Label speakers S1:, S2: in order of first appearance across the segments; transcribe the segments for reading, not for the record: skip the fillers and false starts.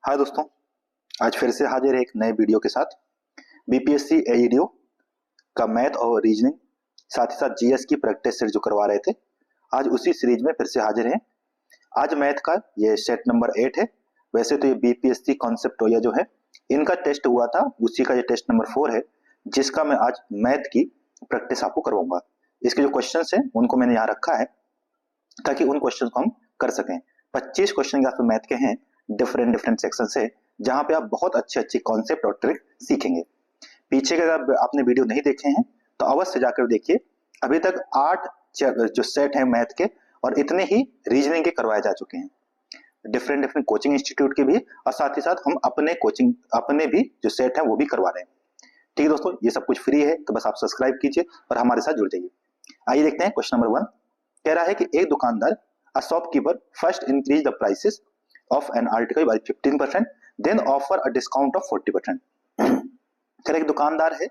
S1: हाय दोस्तों, आज फिर से हाजिर है एक नए वीडियो के साथ। बीपीएससी एईडीओ का मैथ और रीजनिंग साथ ही साथ जीएस की प्रैक्टिस सेट जो करवा रहे थे, आज उसी सीरीज में फिर से हाजिर हैं। आज मैथ का ये सेट नंबर 8 है। वैसे तो ये बीपीएससी कॉन्सेप्ट या जो है इनका टेस्ट हुआ था, उसी का ये टेस्ट नंबर 4 है, जिसका मैं आज मैथ की प्रैक्टिस आपको करवाऊंगा। इसके जो क्वेश्चन है उनको मैंने यहाँ रखा है ताकि उन क्वेश्चन को हम कर सकें। 25 क्वेश्चन यहाँ पे मैथ के हैं, डिफरेंट डिफरेंट सेक्शन से, जहां पे आप बहुत अच्छे अच्छे कॉन्सेप्ट और ट्रिक सीखेंगे। पीछे के अगर आपने वीडियो नहीं देखे हैं तो अवश्य जाकर देखिए। अभी तक 8 जो सेट हैं मैथ के और इतने ही रीजनिंग के करवाए जा चुके हैं, डिफरेंट डिफरेंट कोचिंग इंस्टीट्यूट के भी, और साथ ही साथ हम अपने भी जो सेट है वो भी करवा रहे हैं। ठीक है दोस्तों, ये सब कुछ फ्री है, तो बस आप सब्सक्राइब कीजिए और हमारे साथ जुड़ जाइए। आइए देखते हैं क्वेश्चन नंबर 1। कह रहा है कि एक दुकानदार, a shopkeeper, first increase the prices of an article by 15%, then offer a discount of 40%। कह रहे दुकानदार है,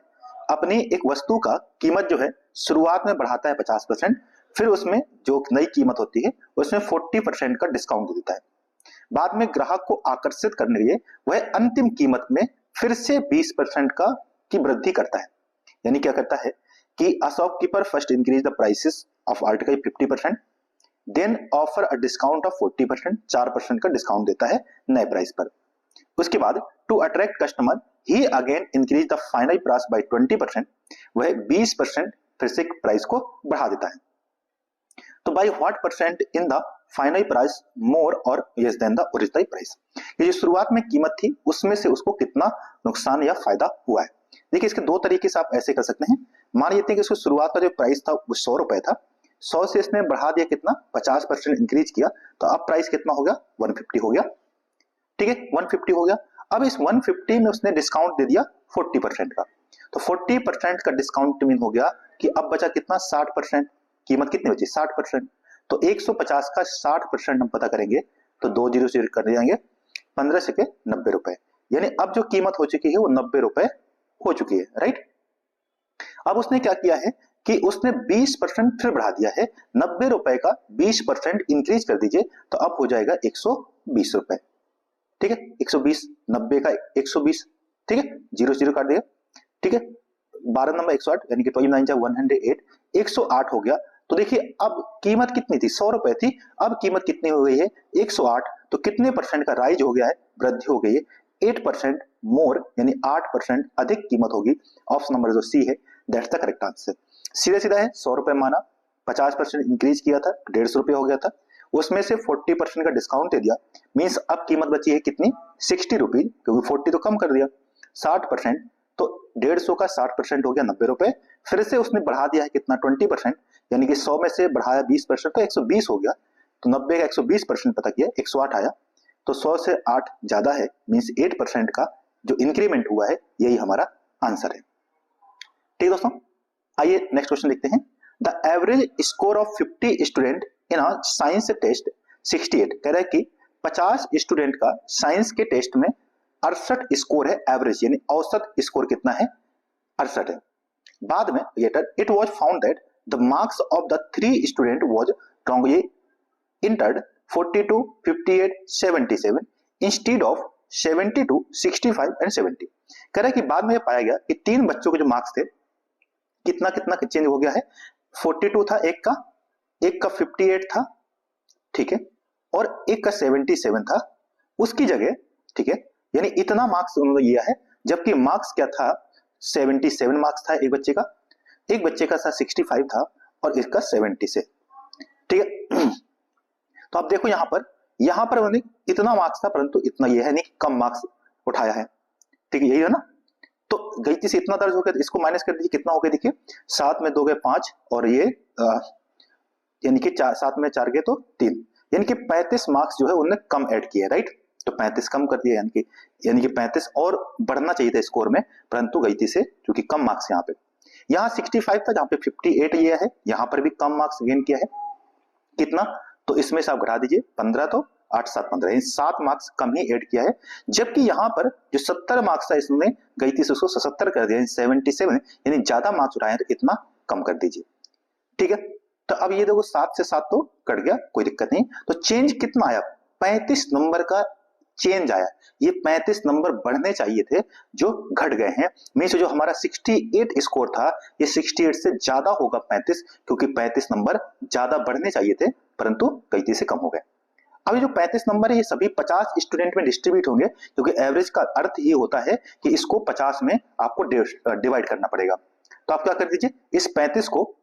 S1: अपनी एक वस्तु का कीमत जो है शुरुआत में बढ़ाता है 50%, फिर उसमें जो नई कीमत होती है उसमें 40% का डिस्काउंट देता है। बाद में ग्राहक को आकर्षित करने के लिए वह अंतिम कीमत में फिर से 20% का की वृद्धि करता है। यानी क्या करता है कि a shopkeeper first increase the prices of article 50%, then offer a discount of 40%, 4% का डिस्काउंट देता है नए प्राइस पर। उसके बाद to attract customer he again increase the final price by 20%, वह 20% फिर से प्राइस को बढ़ा देता है। तो by what percent in the final price more और less than the original price, ये जो शुरुआत में कीमत थी उसमें से उसको कितना नुकसान या फायदा हुआ है। देखिए, इसके दो तरीके से आप ऐसे कर सकते हैं। मान लेते हैं कि उसको शुरुआत का जो प्राइस था वो 100 रुपए था, 100 से इसने बढ़ा दिया कितना, 50% इंक्रीज किया, तो अब प्राइस कितना हो गया, 150 हो गया। ठीक है, 150 हो गया। अब इस 150 में उसने डिस्काउंट दे दिया 40% का, तो 40% का डिस्काउंट मीन हो गया कि अब बचा कितना, 60%। कीमत कितनी बची, 60%। तो 150 का 60% हम पता करेंगे तो 2 जीरो से कर जाएंगे, 15 से के 90 रुपए। यानी अब जो कीमत हो चुकी है वो 90 रुपए हो चुकी है, राइट। अब उसने क्या किया है कि उसने 20% फिर बढ़ा दिया है, 90 रुपए का 20% इंक्रीज कर दीजिए, तो अब हो जाएगा 120 रुपए। ठीक है, 120, 90 का 120, ठीक है, जीरो जीरो काट दिया। ठीक है, 12 नंबर 108, यानी कि 12 9 108, 108 हो गया। तो देखिए अब कीमत कितनी थी, 100 रुपए थी, अब कीमत कितनी हो गई है, 108। तो कितने परसेंट का राइज हो गया है, वृद्धि हो गई है, 8% मोर, यानी 8% अधिक कीमत होगी। ऑप्शन नंबर जो सी है, दैट्स द करेक्ट आंसर। सीधा सीधा है, 100 रुपए माना, 50% इंक्रीज किया था, 150 रुपए हो गया था, उसमें से 40% का डिस्काउंट दे दिया, मीन्स अब कीमत बची है कितनी, 60 रुपीज, क्योंकि 40 तो कम कर दिया, 60%, तो 150 का 60% हो गया 90 रुपए, फिर से उसने बढ़ा दिया है कितना, 20%, यानी कि 100 में से बढ़ाया 20%, तो 120 हो गया। तो 90 का 120% पता किया, 108 आया। तो 100 से 8 ज्यादा है, मीन्स 8% का जो इंक्रीमेंट हुआ है, यही हमारा आंसर है। ठीक दोस्तों, आइए नेक्स्ट क्वेश्चन देखते हैं। The average score of 50 student in a science test 68, कह रहा है कि 50 स्टूडेंट का साइंस के टेस्ट में 68 स्कोर है, एवरेज यानी औसत स्कोर कितना है, 68 है। बाद में it was found that the marks of the 3 student was wrongly entered 42, 58, 77 instead of 72, 65 and 70। कह रहा है कि बाद में यह पाया गया कि 3 बच्चों के जो मार्क्स थे कितना कितना चेंज हो गया है, 42 था एक का 58 था, ठीक है, और एक का 77 था उसकी जगह, ठीक है, यानी इतना मार्क्स उन्होंने लिया है, जबकि मार्क्स क्या था, 77 मार्क्स था एक बच्चे का, एक बच्चे का 65 था और इसका 70 से, ठीक है। तो आप देखो यहां पर उन्होंने इतना मार्क्स था, परंतु इतना यह है नहीं कम मार्क्स उठाया है, ठीक है, यही है ना। तो गलती से इतना दर्ज हो गया, तो इसको माइनस कर दीजिए, कितना हो गया देखिए, 7 में 2 गए 5, और ये यानी कि 7 में 4 गए तो 3, यानी कि 35 मार्क्स जो है उन्होंने कम ऐड किए, राइट। तो 35 कम कर दिया, यानी कि 35 और बढ़ना चाहिए था स्कोर में, परंतु गलती से क्योंकि कम मार्क्स यहाँ 65 था, जहां पे 58 ये है, यहां पर भी कम मार्क्स गेन किया है, कितना, तो इसमें से आप घटा दीजिए 15, तो 8 7 15, 7 मार्क्स कम ही ऐड किया है। जबकि यहाँ पर जो 70 मार्क्स था इसने गलती से उसको 77 कर दिया, 77, यानी ज्यादा मार्क्स उठाए हैं, तो इतना कम कर दीजिए, ठीक है। तो अब ये देखो 7 से 7 तो कट गया, कोई दिक्कत नहीं। तो चेंज कितना आया, 35 नंबर का चेंज आया, ये 35 नंबर बढ़ने चाहिए थे जो घट गए हैं। मीन्स जो हमारा 68 स्कोर था ये 68 से ज्यादा होगा 35, क्योंकि 35 नंबर ज्यादा बढ़ने चाहिए थे परंतु गलती से कम हो गए। अब ये जो 35 नंबर है ये सभी 50 स्टूडेंट में डिस्ट्रीब्यूट होंगे, क्योंकि एवरेज का अर्थ ये होता है कि इसको 50 में आपको डिवाइड करना पड़ेगा। तो आप क्या कर दीजिए, इस 35 को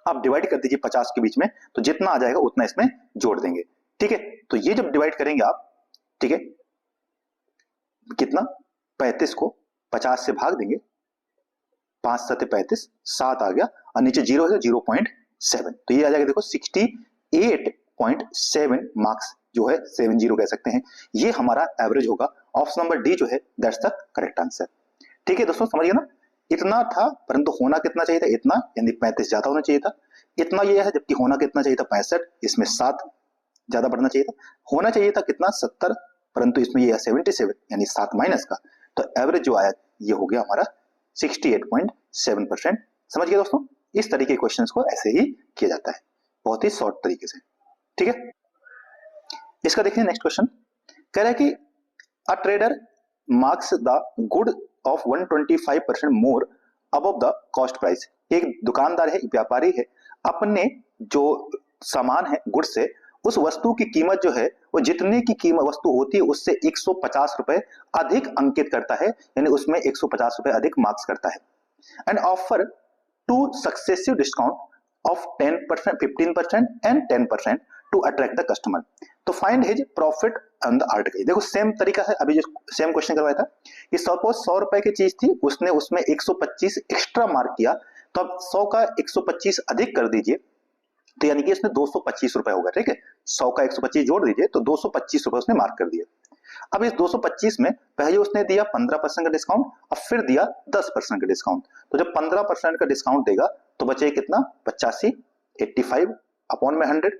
S1: आप डिवाइड कर दीजिए 50 के बीच में, तो जितना आ जाएगा उतना इसमें जोड़ देंगे। ठीक है, तो ये जब डिवाइड करेंगे आप, ठीक है, कितना 35 को 50 से भाग देंगे, 5 7 35, 7 आ गया और नीचे 0 है 0.7, तो ये आ जाएगा देखो 68.7 मार्क्स जो है 70 कह सकते हैं, ये हमारा एवरेज होगा। ऑप्शन नंबर डी जो है दैट्स द करेक्ट आंसर। ठीक है दोस्तों, समझिए ना, इतना था परंतु होना कितना चाहिए था, इतना, यानी 35 ज्यादा होना चाहिए था। इतना ये है जबकि होना कितना चाहिए था 65, इसमें 7 ज्यादा बढ़ना चाहिए था। होना चाहिए था कितना 70, परंतु इसमें ये 77 यानी 7 माइनस का, तो एवरेज जो आया ये हो गया हमारा 68.7%। समझ गए दोस्तों, इस तरीके के क्वेश्चंस को ऐसे ही किया जाता है, बहुत ही शॉर्ट तरीके से। ठीक है, इसका देखिए नेक्स्ट क्वेश्चन कह रहा है कि a trader marks the good of 125% more above the cost price. एक दुकानदार है, एक व्यापारी है, अपने जो सामान है गुड से उस वस्तु की कीमत जो है वो जितने की कीमत वस्तु होती है उससे 150 रुपए अधिक अंकित करता है, यानी उसमें 150 रुपए अधिक मार्क्स करता है। And offer two successive discount of 10%, 15% and 10% to attract the customer. तो find his profit on the article. देखो सेम तरीका है, अभी जो सेम क्वेश्चन करवाया था कि सपोज 100 रुपए की चीज थी, उसने उसमें 125 एक्स्ट्रा मार्क किया, तो अब 100 का 125 अधिक कर दीजिए, तो यानी कि इसमें 225 रुपए होगा। ठीक है, 100 का 125 जोड़ दीजिए तो 225 रुपए उसने मार्क कर दिया। अब इस 225 में पहले उसने दिया 15% का डिस्काउंट और फिर दिया 10% का डिस्काउंट, तो जब 15% का डिस्काउंट देगा तो बचे कितना 85, 85 अपॉन में 100।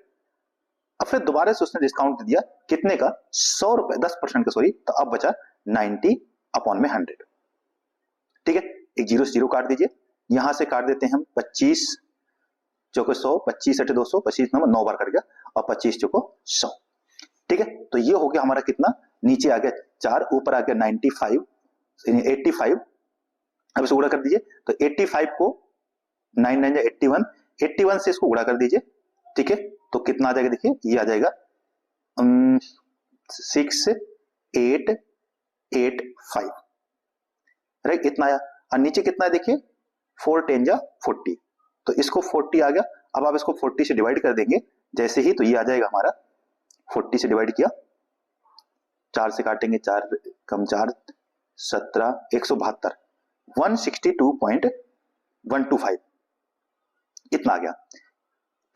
S1: अब फिर दोबारा से उसने डिस्काउंट दिया कितने का 100 रुपए, 10% का सॉरी, तो अब बचा 90 अपॉन में 100। ठीक है, एक जीरो से जीरो काट दीजिए, यहां से काट देते हैं हम 25 चौको 100, 25 अटे 200, 25 नंबर 9 बार कट गया और 25 चौको 100। ठीक है, तो ये हो गया हमारा कितना, नीचे आ गया 4, ऊपर आ गया 95 85। अब इसको गुणा कर दीजिए, तो 85 को 9 9 81, 81 से इसको गुणा कर दीजिए। ठीक है, तो कितना आ जाएगा देखिए, ये आ जाएगा 6885, राइट, इतना आया। और नीचे कितना है देखिए 4 10 जा 40, तो इसको 40 आ गया। अब आप इसको 40 से डिवाइड कर देंगे जैसे ही, तो ये आ जाएगा हमारा 40 से डिवाइड किया, 4 से काटेंगे, 4 कम 4 17, 172, 162.125 इतना आ गया।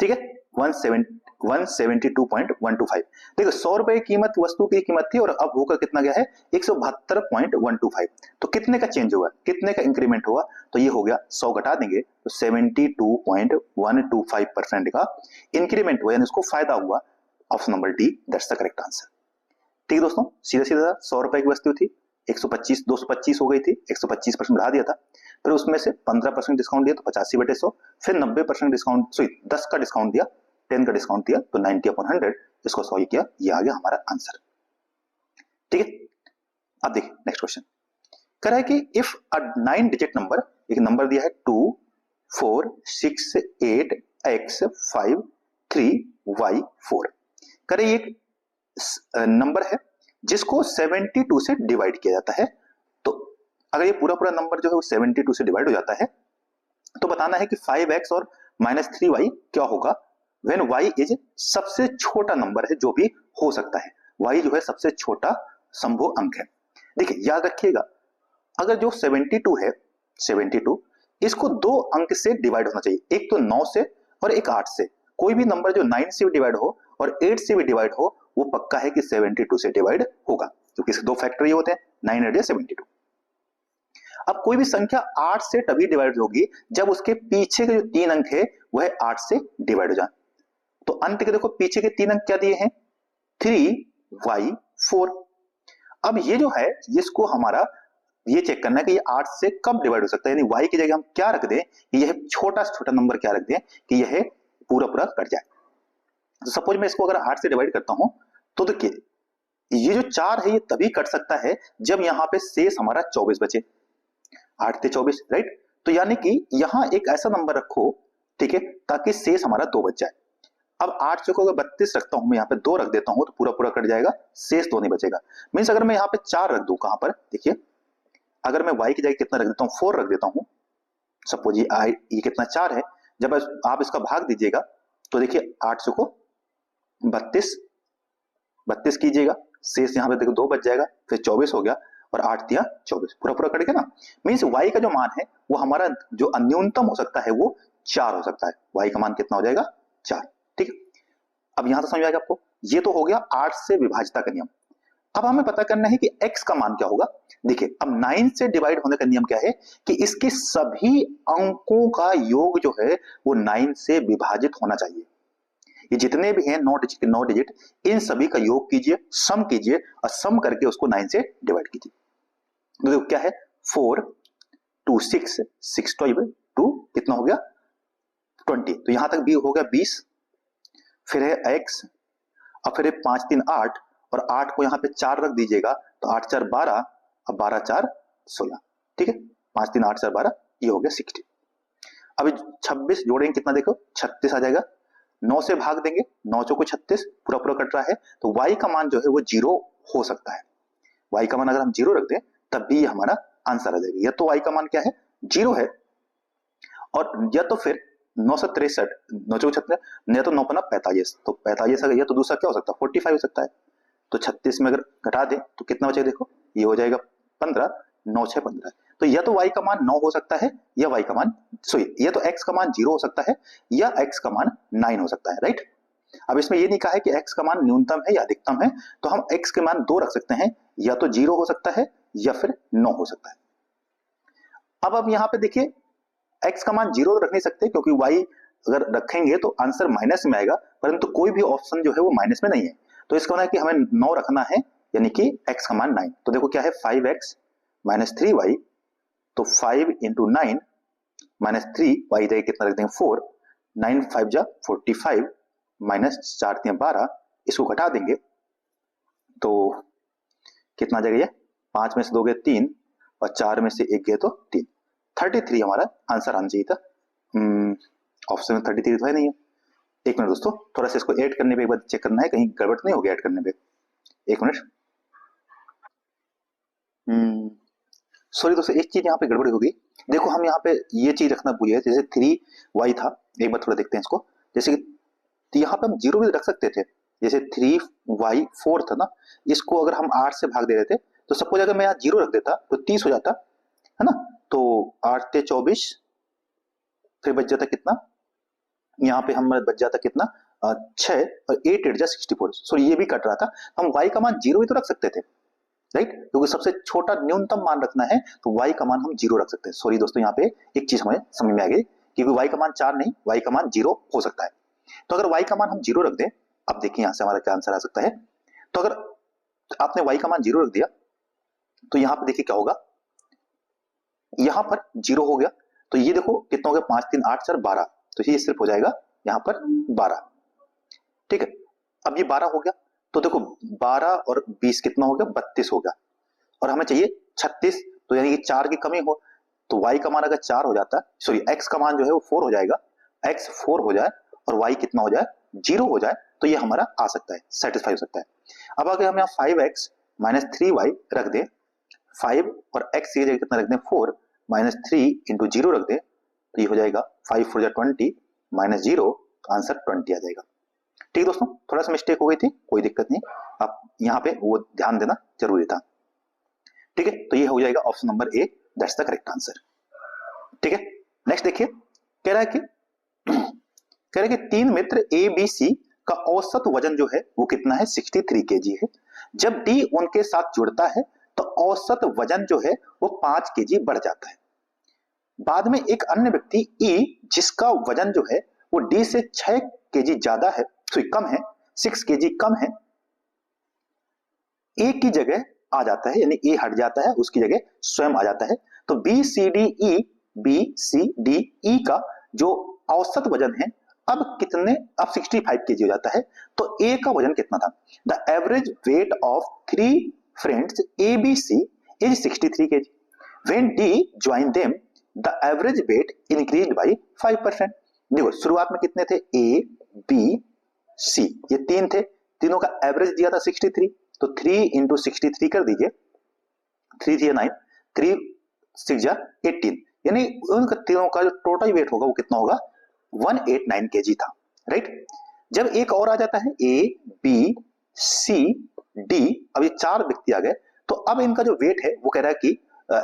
S1: ठीक है, 172.125। देखो 100 रुपए की कीमत वस्तु की कीमत थी और अब होकर कितना गया है 172.125, तो कितने का चेंज हुआ, कितने का इंक्रीमेंट हुआ, तो ये हो गया 100 घटा देंगे तो 72.125% का इंक्रीमेंट हुआ, यानी उसको फायदा हुआ। Option number D that's the correct answer. ठीक है दोस्तों, सीधा सीधा 100 रुपए की वस्तु थी, 125 225 हो गई थी, 125% बढ़ा दिया था, फिर उसमें से 15% डिस्काउंट दिया तो 85/100, फिर 90% डिस्काउंट, सॉरी 10 का डिस्काउंट दिया, 10 का डिस्काउंट दिया तो 90/100, इसको 100 किया, ये आ गया हमारा आंसर। ठीक है, अब देखिए नेक्स्ट क्वेश्चन कह रहा है कि इफ अ 9 डिजिट नंबर, एक नंबर दिया है 2 4 6 8 x 5 3 y 4, कह रहा है एक नंबर है जिसको 72 से डिवाइड किया जाता है। तो अगर ये पूरा पूरा नंबर जो है वो 72 से डिवाइड हो जाता है तो बताना है कि 5x और -3y क्या होगा व्हेन y इज सबसे छोटा नंबर है जो भी हो सकता है। y जो है सबसे छोटा संभव अंक है। देखिए याद रखिएगा, अगर जो 72 है, 72 इसको 2 अंक से डिवाइड होना चाहिए, एक तो 9 से और एक 8 से। कोई भी नंबर जो 9 से भी डिवाइड हो और 8 से भी डिवाइड हो वो पक्का है कि 72 से डिवाइड होगा, क्योंकि इसके 2 फैक्टर ये होते हैं 9 8 या 72। अब कोई भी संख्या 8 से तभी डिवाइड होगी जब उसके पीछे के जो 3 अंक है वह 8 से डिवाइड हो जाए। तो अंत के देखो पीछे के 3 अंक क्या दिए हैं 3y4। अब ये जो है इसको हमारा ये चेक करना है कि ये 8 से कब डिवाइड हो सकता है, यानी y की जगह हम क्या रख दें कि यह छोटा से छोटा नंबर क्या रख दें कि यह पूरा पूरा कट जाए। तो सपोज मैं इसको अगर 8 से डिवाइड करता हूं तो देखिए ये जो 4 है ये तभी कट सकता है जब यहाँ पे शेष हमारा 24 बचे, 8 से 24, राइट। तो यानी कि यहाँ एक ऐसा नंबर रखो, ठीक है, ताकि शेष हमारा 2 बच जाए। अब 8 से को अगर 32 रखता हूं मैं, यहाँ पे 2 रख देता हूं तो पूरा पूरा कट जाएगा, शेष 2 नहीं बचेगा। मीन्स अगर मैं यहाँ पे 4 रख दूं, कहां पर देखिए, अगर मैं y की जगह कितना रख देता हूँ, 4 रख देता हूँ, सपोज ये कितना 4 है, जब आप इसका भाग दीजिएगा तो देखिए 8 से को 32 कीजिएगा, शेष यहाँ पे देखो 2 बच जाएगा, फिर 24 हो गया और 8 दिया 24, पूरा पूरा कट गया ना। मीन्स y का जो मान है वो हमारा जो न्यूनतम हो सकता है वो 4 हो सकता है। y का मान कितना हो जाएगा, 4, ठीक है। अब यहां तक समझ आएगा आपको, ये तो हो गया 8 से विभाज्यता का नियम। अब हमें पता करना है कि x का मान क्या होगा। देखिए अब 9 से डिवाइड होने का नियम क्या है कि इसके सभी अंकों का योग जो है वो 9 से विभाजित होना चाहिए। ये जितने भी हैं 9 डिजिट, इन सभी का योग कीजिए, सम कीजिए और सम करके उसको 9 से डिवाइड कीजिए। तो देखो क्या है, 4 2 6 6 12 2 कितना हो गया 20, तो यहां तक भी हो गया 20, फिर है x, अब फिर 5 3 8 और 8 को यहाँ पे 4 रख दीजिएगा तो 8 4 12, अब 12 4 16, ठीक है, 5 3 8 4 12, ये हो गया 60। अभी 26 जोड़ेंगे कितना देखो 36 आ जाएगा, 9 से भाग देंगे, 9 चौको 36, पूरा पूरा कट रहा है, तो y का मान जो है वो 0 हो सकता है। y का मान अगर हम 0 रख दें तब भी हमारा आंसर आ जाएगा। या तो y का मान क्या है 0 है, और या तो फिर 9 से 63, 9 चौको 36, या तो 9 पन्ना 45, तो 45 या तो दूसरा क्या हो सकता है 45 हो सकता है। तो 36 में अगर घटा दें तो कितना बचेगा देखो, ये हो जाएगा 15, 9 6 15। तो या तो y का मान 9 हो सकता है या y का मान या तो x का मान 0 हो सकता है या x का मान 9 हो सकता है, राइट। अब इसमें ये नहीं कहा है कि x का मान न्यूनतम है या अधिकतम है, तो हम x के मान 2 रख सकते हैं, या तो 0 हो सकता है या फिर 9 हो सकता है। अब यहाँ पे देखिए x का मान 0 रख नहीं सकते क्योंकि y अगर रखेंगे तो आंसर माइनस में आएगा, परंतु कोई भी ऑप्शन जो है वो माइनस में नहीं है, तो इसका मतलब है कि हमें 9 रखना है, यानी कि x का मान 9। तो देखो क्या है 5x माइनस 3y, तो 5 इंटू 9 माइनस 3y जगह कितना रख देंगे 4, 9 5 जा 45 माइनस 4 3 12, इसको घटा देंगे तो कितना जगह, 5 में से 2 गए 3 और 4 में से 1 गए तो 3, 33 हमारा आंसर आना चाहिए था। ऑप्शन में 33 तो है नहीं है। एक मिनट दोस्तों, थोड़ा सा इसको ऐड करने पे एक बार चेक करना है, कहीं गड़बड़ नहीं हो गया ऐड करने पे, एक मिनट। सॉरी दोस्तों, एक चीज यहाँ पे गड़बड़ हो गई। देखो हम यहाँ पे ये चीज रखना भूल गए, जैसे 3y था, एक बार थोड़ा देखते हैं इसको, जैसे कि तो यहाँ पे हम 0 भी रख सकते थे, जैसे 3y 4 था ना, इसको अगर हम 8 से भाग दे रहे थे तो सपोज अगर मैं यहाँ 0 रख देता तो 30 हो जाता है ना, तो 8 से 24, फिर बच जाता कितना, यहाँ पे हमारा बच जाता कितना 6 और 8 8 जा 64, सॉरी ये भी कट रहा था, हम y का मान 0 भी तो रख सकते थे, राइट, क्योंकि सबसे छोटा न्यूनतम मान रखना है तो y का मान हम 0 रख सकते हैं। सॉरी दोस्तों, यहाँ पे एक चीज हमें समझ में आ गई, क्योंकि y का मान 4 नहीं, y का मान 0 हो सकता है। तो अगर y का मान हम 0 रख दें, अब देखिए यहां से हमारा क्या आंसर आ सकता है। तो अगर आपने y का मान 0 रख दिया तो यहाँ पे देखिए क्या होगा, यहाँ पर 0 हो गया, तो ये देखो कितना हो गया 5 3 8 4 12, तो ये सिर्फ हो जाएगा यहाँ पर 12, ठीक है। अब ये 12 हो गया, तो देखो 12 और 20 कितना हो गया 32 हो गया, और हमें चाहिए 36, तो यानी कि 4 की कमी हो, तो y का मान अगर 4 हो जाता है, सॉरी x का मान जो है वो 4 हो जाएगा, x 4 हो जाए और y कितना हो जाए 0 हो जाए, तो ये हमारा आ सकता है, सेटिस्फाई हो सकता है। अब अगर हम यहाँ 5x माइनस 3y रख दें, 5 और x की जगह कितना रख दें 4 माइनस 3 इंटू 0 रख दें, तो ये हो जाएगा 5 4 जा 20 माइनस 0, तो आंसर 20 आ जाएगा। ठीक दोस्तों, थोड़ा सा मिस्टेक हो गई थी, कोई दिक्कत नहीं, आप यहाँ पे वो ध्यान देना जरूरी था, ठीक है। तो ये हो जाएगा option number A, that's the correct answer, ठीक है। नेक्स्ट देखिए, कह रहा है कि 3 मित्र ए बी सी का औसत वजन जो है वो कितना है 63 केजी है। जब डी उनके साथ जुड़ता है तो औसत वजन जो है वो 5 केजी बढ़ जाता है। बाद में एक अन्य व्यक्ति ई जिसका वजन जो है वो डी से 6 केजी ज्यादा है, कम है, 6 केजी कम है, ए की जगह आ जाता है, यानी ए हट जाता है, उसकी जगह स्वयं आ जाता है। तो बी सी डी ई का जो औसत वजन है अब कितने, अब 65 केजी हो जाता है, तो ए का वजन कितना था? The average weight of 3 friends A B C is 63 kg. When D join them the average weight increase by 5%। देखो शुरुआत में कितने थे? ए बी सी, ये तीन थे, तीनों का एवरेज दिया था 63, तो 3 इंटू 63 कर दीजिए, 3 3 9, 3 6 18, यानी उनका तीनों का जो टोटल वेट होगा वो कितना होगा? 189 केजी था, राइट। जब एक और आ जाता है ए बी सी डी, अब ये 4 व्यक्ति आ गए, तो अब इनका जो वेट है वो कह रहा है कि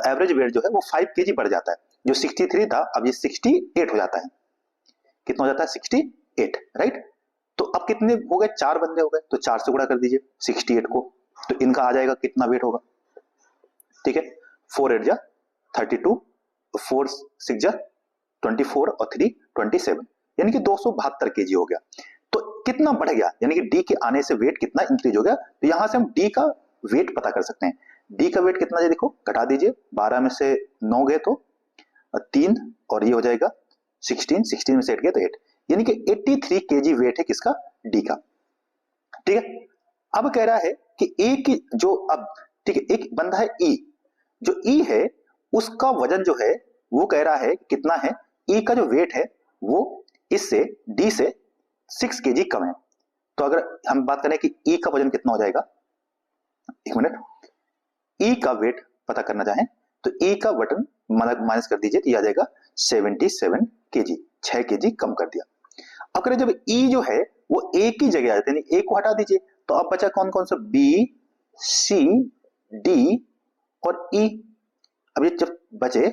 S1: एवरेज वेट जो है वो 5 केजी बढ़ जाता है। जो 63 था अब ये 68 हो जाता है। कितना हो जाता है? 68, राइट। तो अब कितने हो गए? 4 बंदे हो गए, तो 4 से गुणा कर दीजिए 68 को, तो इनका आ जाएगा कितना वेट होगा? ठीक है, 4 8 जा 32, 4 6 जा 24 और 3 27, यानी कि 272 केजी हो गया। तो कितना बढ़ गया? यानी कि डी के आने से वेट कितना इंक्रीज हो गया? तो यहां से हम डी का वेट पता कर सकते हैं। डी का वेट कितना है? देखो घटा दीजिए, 12 में से 9 गए तो 3, और ये हो जाएगा 16, 16 में से 8 गए तो 8, यानी कि 83 केजी वेट है किसका? डी का। ठीक है, अब कह रहा है कि ए की जो, अब ठीक है, एक बंदा है ई, जो ई है उसका वजन जो है वो कह रहा है कितना है? ई का जो वेट है वो इससे डी से 6 केजी कम है। तो अगर हम बात करें कि ई का वजन कितना हो जाएगा, एक मिनट, ई का वेट पता करना चाहें तो ई का वजन माइनस कर दीजिए, तो ये आ जाएगा 77 केजी, 6 केजी कम कर दिया। अब करें जब ई जो है वो ए की जगह आ जाते हैं, ए को हटा दीजिए, तो अब बचा कौन कौन सा? बी सी डी और ई। अब ये जब बचे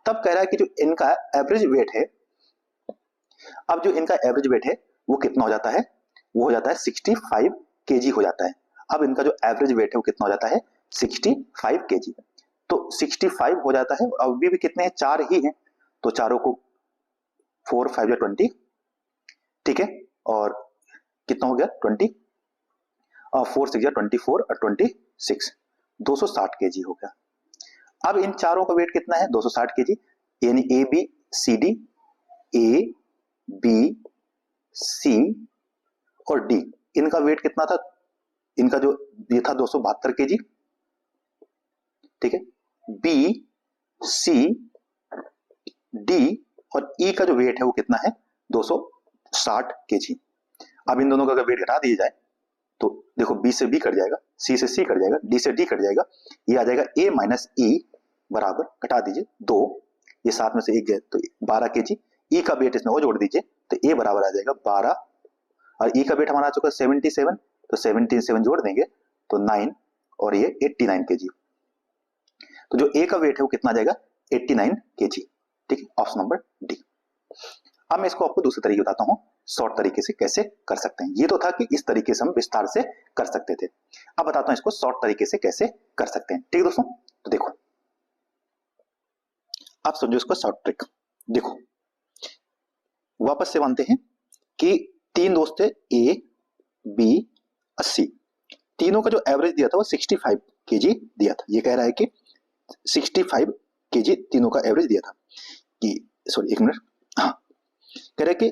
S1: तब कह रहा है कि जो इनका एवरेज वेट है, अब जो इनका एवरेज वेट है वो कितना हो जाता है? वो हो जाता है 65 केजी हो जाता है। अब इनका जो एवरेज वेट है वो कितना हो जाता है? 65 केजी। तो 65 हो जाता है, अभी भी कितने हैं? 4 ही हैं, तो चारों को 4 5 20, ठीक है, और कितना हो गया? 20, और 4 6 24 और 26, 260 केजी हो गया। अब इन चारों का वेट कितना है? 260 केजी, यानी A B C D, A B C और डी, इनका वेट कितना था? इनका जो ये था 272 केजी, ठीक है। बी सी डी और ई का जो वेट है वो कितना है? 260 केजी। अब इन दोनों का अगर वेट घटा दिया जाए तो देखो बी से बी कट जाएगा, सी से सी कट जाएगा, डी से डी कट जाएगा, ये आ जाएगा ए माइनस ई बराबर, घटा दीजिए 2, ये 7 में से 1 गए तो 12 केजी। ई का वेट इसमें वो जोड़ दीजिए तो ए बराबर आ जाएगा 12, और ई का वेट हमारा आ चुका है 77, तो 17 7 जोड़ देंगे तो 9, और ये 89 केजी। तो जो ए का वेट है वो कितना आ जाएगा? 89 केजी, ठीक है, ऑप्शन नंबर डी। अब मैं इसको आपको दूसरे तरीके बताता हूं, शॉर्ट तरीके से कैसे कर सकते हैं। ये तो था कि इस तरीके से हम विस्तार से कर सकते थे, अब बताता हूं इसको शॉर्ट तरीके से कैसे कर सकते हैं। ठीक है दोस्तों, तो देखो आप समझो इसको शॉर्ट ट्रिक। देखो वापस से मानते हैं कि 3 दोस्त थे, ए बी 80, तीनों का जो एवरेज दिया था वो 65 केजी दिया था। ये कह रहा है कि 65 केजी तीनों का एवरेज दिया था, कि सॉरी एक मिनट, हाँ, कह रहा है कि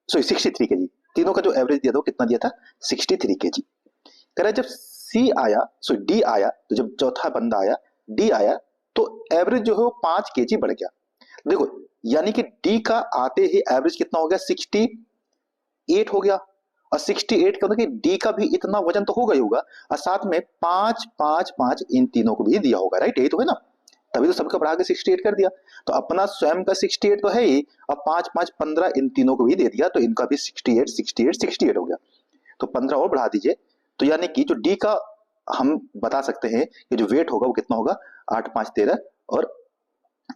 S1: सॉरी 63 केजी, तीनों का जो एवरेज दिया था वो कितना दिया था? 63 केजी। कह रहा है जब सी आया, सॉरी डी आया, तो जब चौथा बंदा आया डी आया, तो एवरेज जो है वो 5 केजी बढ़ गया। देखो यानी कि डी का आते ही एवरेज कितना हो गया? 68 हो गया, और 68 का मतलब कि डी का भी इतना वजन तो होगा ही होगा, और साथ में 5 5 5 इन तीनों को भी दिया होगा, राइट, यही तो है ना, तभी तो सबका बढ़ा के 68 कर दिया। तो अपना स्वयं का 68 तो है ही, और 5 5 15 इन तीनों को भी दे दिया, तो इनका भी 68 68 68 हो गया। तो 15 और बढ़ा दीजिए, तो यानी कि जो डी का हम बता सकते हैं कि जो वेट होगा वो कितना होगा? 8 5 13 और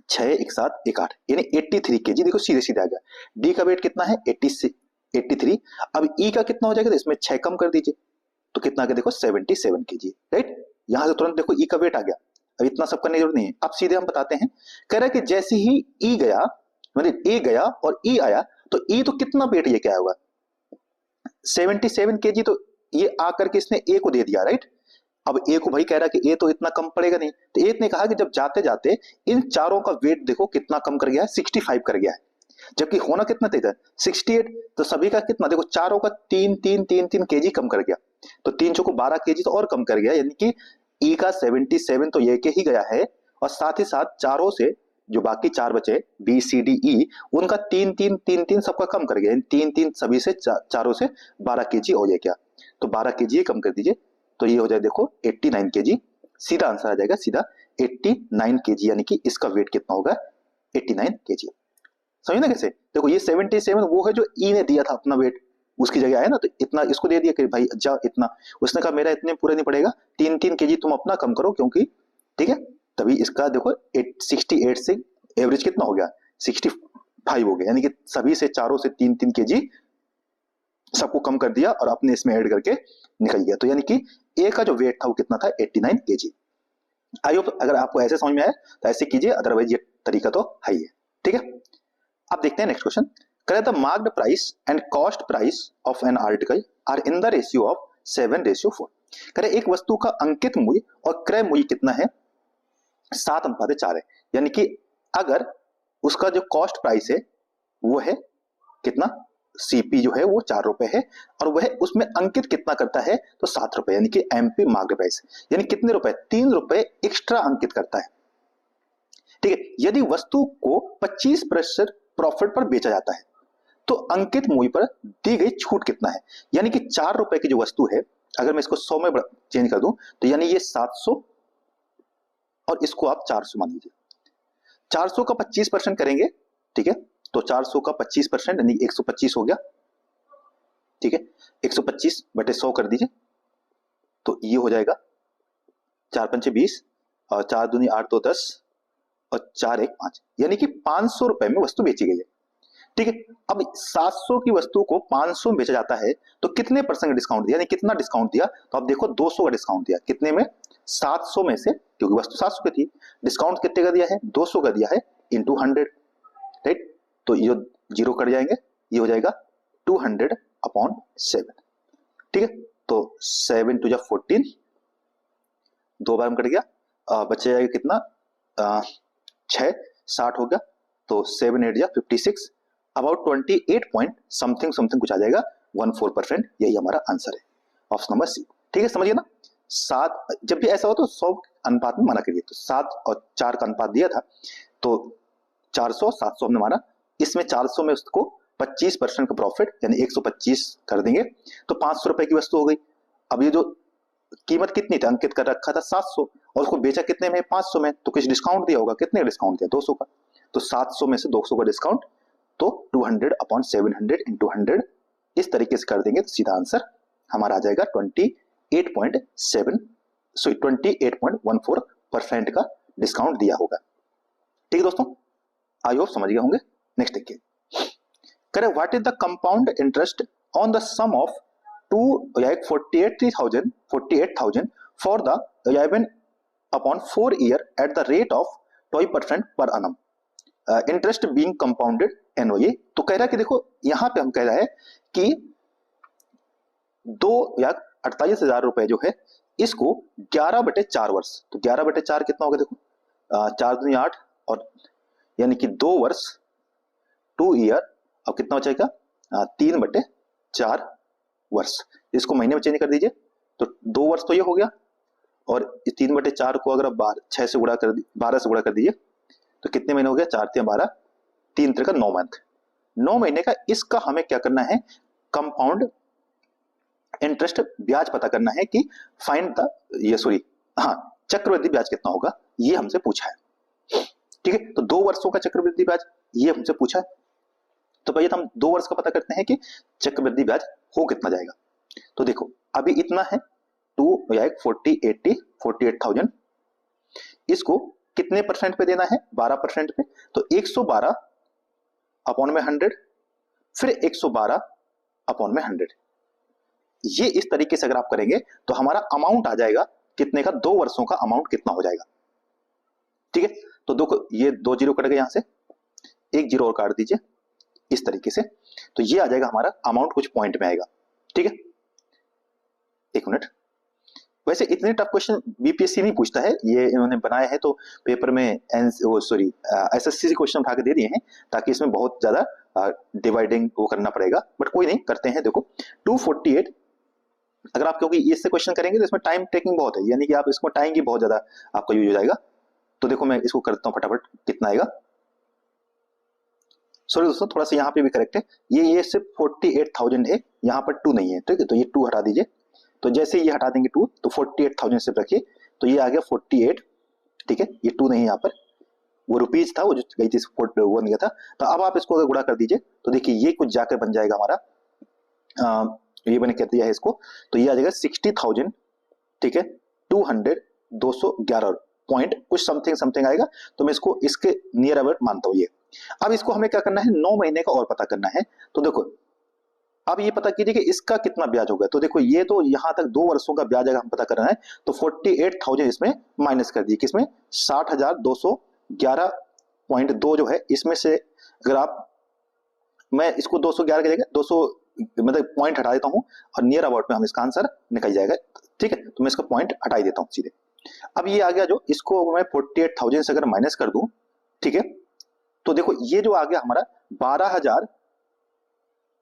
S1: 6 1 7 1 8, यानी 83 केजी। देखो सीधे सीधे आ गया। डी का वेट कितना है? 83। अब ई का कितना हो जाएगा? तो इसमें 6 कम कर दीजिए, तो कितना आ गया? देखो 77 केजी, राइट। यहां से तुरंत देखो ई का वेट आ गया। अब इतना सब करने की जरूरत नहीं है, अब सीधे हम बताते हैं। कह रहा है कि जैसे ही ई गया, मतलब ए गया और ई आया, तो ई तो कितना वेट ये क्या होगा? 77 केजी, तो ये आकर के इसने ए को दे दिया, राइट। अब ए को भाई कह रहा है कि ए तो इतना कम पड़ेगा नहीं, तो ए ने कहा कि जब जाते जाते इन चारों का वेट देखो कितना कम कर गया है? 65 कर गया है। जबकि होना कितना था 68, तो सभी का कितना देखो, चारों का 3 केजी कम कर गया, तो 3 चौको 12 केजी तो और कम कर गया, यानी कि ई का 77 तो ये के ही गया है, और साथ ही साथ चारों से जो बाकी 4 बचे बी सी डी ई, उनका 3 सबका कम कर गया, 3 सभी से चारों से 12 केजी हो जाए क्या, तो 12 केजी कम कर दीजिए, तो ये हो जाए देखो 89 केजी, सीधा आंसर आ जाएगा सीधा 89 केजी, यानी कि इसका वेट कितना होगा 89 केजी। समझ ना कैसे, देखो ये 77 वो है जो ई ने दिया था अपना वेट, उसकी जगह आया ना, तो इतना इसको दे दिया कि भाई जा इतना, उसने कहा मेरा इतने पूरा नहीं पड़ेगा, 3 केजी तुम अपना कम करो, क्योंकि ठीक है, तभी इसका देखो 68 से एवरेज कितना हो गया 65 हो गया, यानी कि सभी से चारों से 3 केजी सबको कम कर दिया और अपने इसमें ऐड करके निकल गया, तो यानी कि ए का जो वेट था वो कितना था 89 केजी। आई होप अगर आपको ऐसे समझ में आया तो ऐसे कीजिए, अदरवाइज ये तरीका तो है ही है, ठीक है। अब देखते हैं नेक्स्ट क्वेश्चन, करे the marked price and cost price of an article are in the ratio of 7:4। करे एक वस्तु का अंकित मूल्य और क्रय मूल्य कितना है 7:4 है, यानी कि अगर उसका जो कॉस्ट प्राइस है वो है कितना, सीपी जो है वो 4 रुपए है, और वह उसमें अंकित कितना करता है तो 7 रुपए, यानी कि एमपी मार्केट प्राइस, यानी कितने रुपए 3 रुपए एक्स्ट्रा अंकित करता है, ठीक है। यदि वस्तु को 25% प्रॉफिट पर बेचा जाता है तो अंकित मूल्य पर दी गई छूट कितना है, यानी कि 4 रुपए की जो वस्तु है, अगर मैं इसको 100 में चेंज कर दूं तो यानी ये 700 और इसको आप 400 मान लीजिए, 400 का 25% करेंगे, ठीक है, तो 400 का 25% यानी 125 हो गया, ठीक है, 125 बटे 100 कर दीजिए, तो ये हो जाएगा 4 पंचे 20 और 4 दूनी 8 तो 10 और 4 1 5, यानी कि 500 रुपए में वस्तु बेची गई है, ठीक है। अब 700 की वस्तु को 500 में बेचा जाता है तो कितने परसेंट डिस्काउंट दिया, यानी कितना डिस्काउंट दिया, तो आप देखो 200 का डिस्काउंट दिया, कितने में 700 में से, क्योंकि वस्तु 700 की थी, डिस्काउंट कितने का दिया है 200 का दिया है इंटू 100, राइट, तो ये जीरो कट जाएंगे, ये हो जाएगा 200/7, ठीक है, तो 7 टू 14, 2 बार में कट गया, बचे जाएगा कितना 6 60 हो गया, तो 7 8 56, अबाउट 28 पॉइंट समथिंग कुछ आ जाएगा 14%, यही हमारा आंसर है, ऑप्शन नंबर सी, ठीक है, समझिए ना। 7 जब भी ऐसा हो तो 100 अनुपात में माना करिए, तो 7 और 4 का अनुपात दिया था, तो 400 700 हमने माना, इसमें 400 में उसको 25% का प्रॉफिट यानी 125 कर देंगे, तो 500 रुपए की वस्तु हो गई। अब ये जो कीमत कितनी थी अंकित कर रखा था 700 और उसको बेचा कितने में 500 में, तो कुछ डिस्काउंट दिया होगा, कितने डिस्काउंट दिया 200 का, तो 700 में से 200 का डिस्काउंट, तो 200/700 इंटू 100 इस तरीके से कर देंगे, तो सीधा आंसर हमारा आ जाएगा 28.14% का डिस्काउंट दिया होगा, ठीक है दोस्तों, आई होप समझ गए होंगे। नेक्स्ट देखिए, करे what is the compound interest on the sum of 48,000 for the 11/4 year at the rate of 12% per annum, interest being compounded annually. तो कह रहा है कि देखो यहां पे हम कह रहा है कि 2,48,000 रुपए जो है इसको 11/4 वर्ष, तो 11/4 कितना होगा देखो, 4 दूनी 8 और यानी कि 2 वर्ष 2 ईयर, अब कितना बचेगा 3/4 वर्ष, इसको महीने में चेंज कर दीजिए, तो 2 वर्ष तो ये हो गया, और 3/4 को अगर आप 6 से गुणा कर 12 से गुणा कर दीजिए तो कितने महीने हो गया 4 3 12, 3 3 का 9 मंथ, 9 महीने का, इसका हमें क्या करना है कंपाउंड इंटरेस्ट ब्याज पता करना है कि फाइंड द चक्रवृद्धि ब्याज कितना होगा, ये हमसे पूछा है, ठीक है, तो 2 वर्षों का चक्रवृद्धि ब्याज ये हमसे पूछा है, तो पहले तो हम 2 वर्ष का पता करते हैं कि चक्रवृद्धि ब्याज हो कितना जाएगा, तो देखो अभी इतना है 48,000, इसको कितने परसेंट पे देना है 12% पे, तो 112/100, फिर 112/100, ये इस तरीके से अगर आप करेंगे तो हमारा अमाउंट आ जाएगा कितने का, 2 वर्षों का अमाउंट कितना हो जाएगा, ठीक है, तो दो ये 2 जीरो कट गए, यहां से 1 जीरो और काट दीजिए इस तरीके से, तो ये आ जाएगा हमारा अमाउंट कुछ पॉइंट में आएगा, ठीक है, 1 मिनट। वैसे इतने टफ क्वेश्चन बीपीएससी नहीं पूछता है, ये इन्होंने बनाए हैं तो पेपर में एसएससी से क्वेश्चन उठा के दे दिए हैं ताकि इसमें बहुत ज्यादा डिवाइडिंग वो करना पड़ेगा, बट कोई नहीं, करते हैं। देखो 248, अगर आप क्योंकि इससे क्वेश्चन करेंगे तो इसमें टाइम टेकिंग बहुत है, यानी कि आप इसको टाइम की बहुत ज्यादा आपका यूज हो जाएगा। तो देखो मैं इसको करता हूँ फटाफट, कितना आएगा। सॉरी दोस्तों, थोड़ा सा यहाँ पे भी करेक्ट है, ये सिर्फ 48,000 है, यहाँ पर 2 नहीं है, ठीक है। तो ये 2 हटा दीजिए, तो जैसे ये हटा देंगे 2 तो 48,000 सिर्फ रखिए, तो ये आ गया 48, ठीक है। ये 2 नहीं है यहाँ पर, वो रुपीज था, वो जो गई थी वो नहीं था। तो अब आप इसको अगर गुणा कर दीजिए तो देखिए ये कुछ जाकर बन जाएगा हमारा, ये मैंने कह दिया है इसको, तो ये आ जाएगा 60,000, ठीक है, 211 पॉइंट कुछ समथिंग समथिंग आएगा। तो मैं इसको इसके नियर अबाउट मानता हूँ ये। अब इसको हमें क्या करना है, 9 महीने का और पता करना है। तो देखो अब ये पता कीजिए कि इसका कितना ब्याज होगा। तो देखो ये तो यहाँ तक 2 वर्षों का ब्याज अगर हम पता करना है तो 48,000 इसमें माइनस कर दिए, किसमें 60,211.2 जो है, इसमें से अगर आप, मैं इसको 211 की जगह 200 मतलब पॉइंट हटा देता हूं और नियर अबाउट में हम इसका आंसर निकल जाएगा, ठीक है। तो मैं इसका पॉइंट हटा ही देता हूं सीधे। अब ये आ गया, जो इसको मैं 48,000 से अगर माइनस कर दूं, ठीक है, तो देखो ये जो आ गया हमारा 12,000,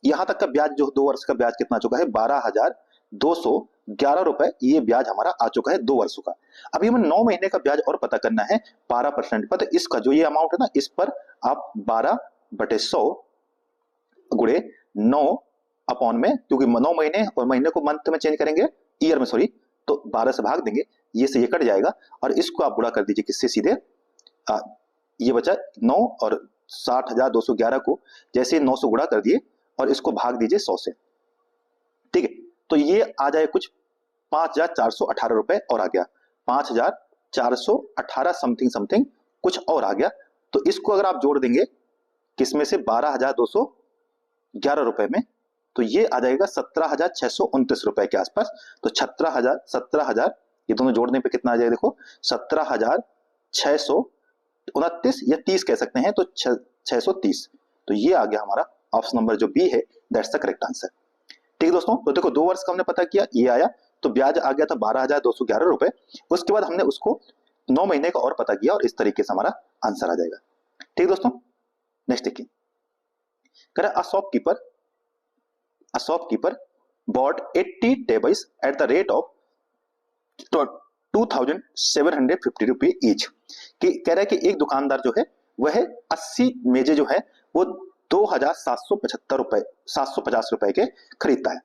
S1: यहां तक का ब्याज, जो 2 वर्ष का ब्याज कितना चुका है 12,211 रुपए, ये ब्याज हमारा आ चुका है 2 वर्षों का। अभी हमें 9 महीने का ब्याज और पता करना है 12% पर। तो इसका जो ये अमाउंट है ना, इस पर आप 12/100 गुणे 9 अपॉन में, क्योंकि 9 महीने और महीने को मंथ में चेंज करेंगे, ईयर में सॉरी, तो 12 से भाग देंगे, ये से ये कट जाएगा और इसको आप गुणा कर दीजिए किससे, सीधे ये बचा 9 और 60,211 को जैसे 9 से गुणा कर दिए और इसको भाग दीजिए 100 से, ठीक है। तो ये आ जाए कुछ 5,418 रुपए और आ गया, 5,418 समथिंग समथिंग कुछ और आ गया। तो इसको अगर आप जोड़ देंगे किसमें से, 12,211 रुपए में, तो ये आ जाएगा 17,629 रुपए के आसपास। तो 17,000 ये दोनों जोड़ने पे कितना आ जाएगा, देखो 17,629 या 30 कह सकते हैं, तो 630। तो ये आ गया हमारा ऑप्शन नंबर जो बी है, दैट्स द करेक्ट आंसर, ठीक है दोस्तों। तो देखो 2 वर्ष का हमने पता किया, ये आया, तो ब्याज आ गया था 12,211 रुपए। उसके बाद हमने उसको 9 महीने का और पता किया और इस तरीके से हमारा आंसर आ जाएगा, ठीक दोस्तों। नेक्स्ट देखिए, कह रहा a shopkeeper bought 80 tables at the rate of 2,750 रुपये ईच। कि कह रहा है कि एक दुकानदार जो है वह 80 मेजे जो है वो 2,750 रुपए के खरीदता है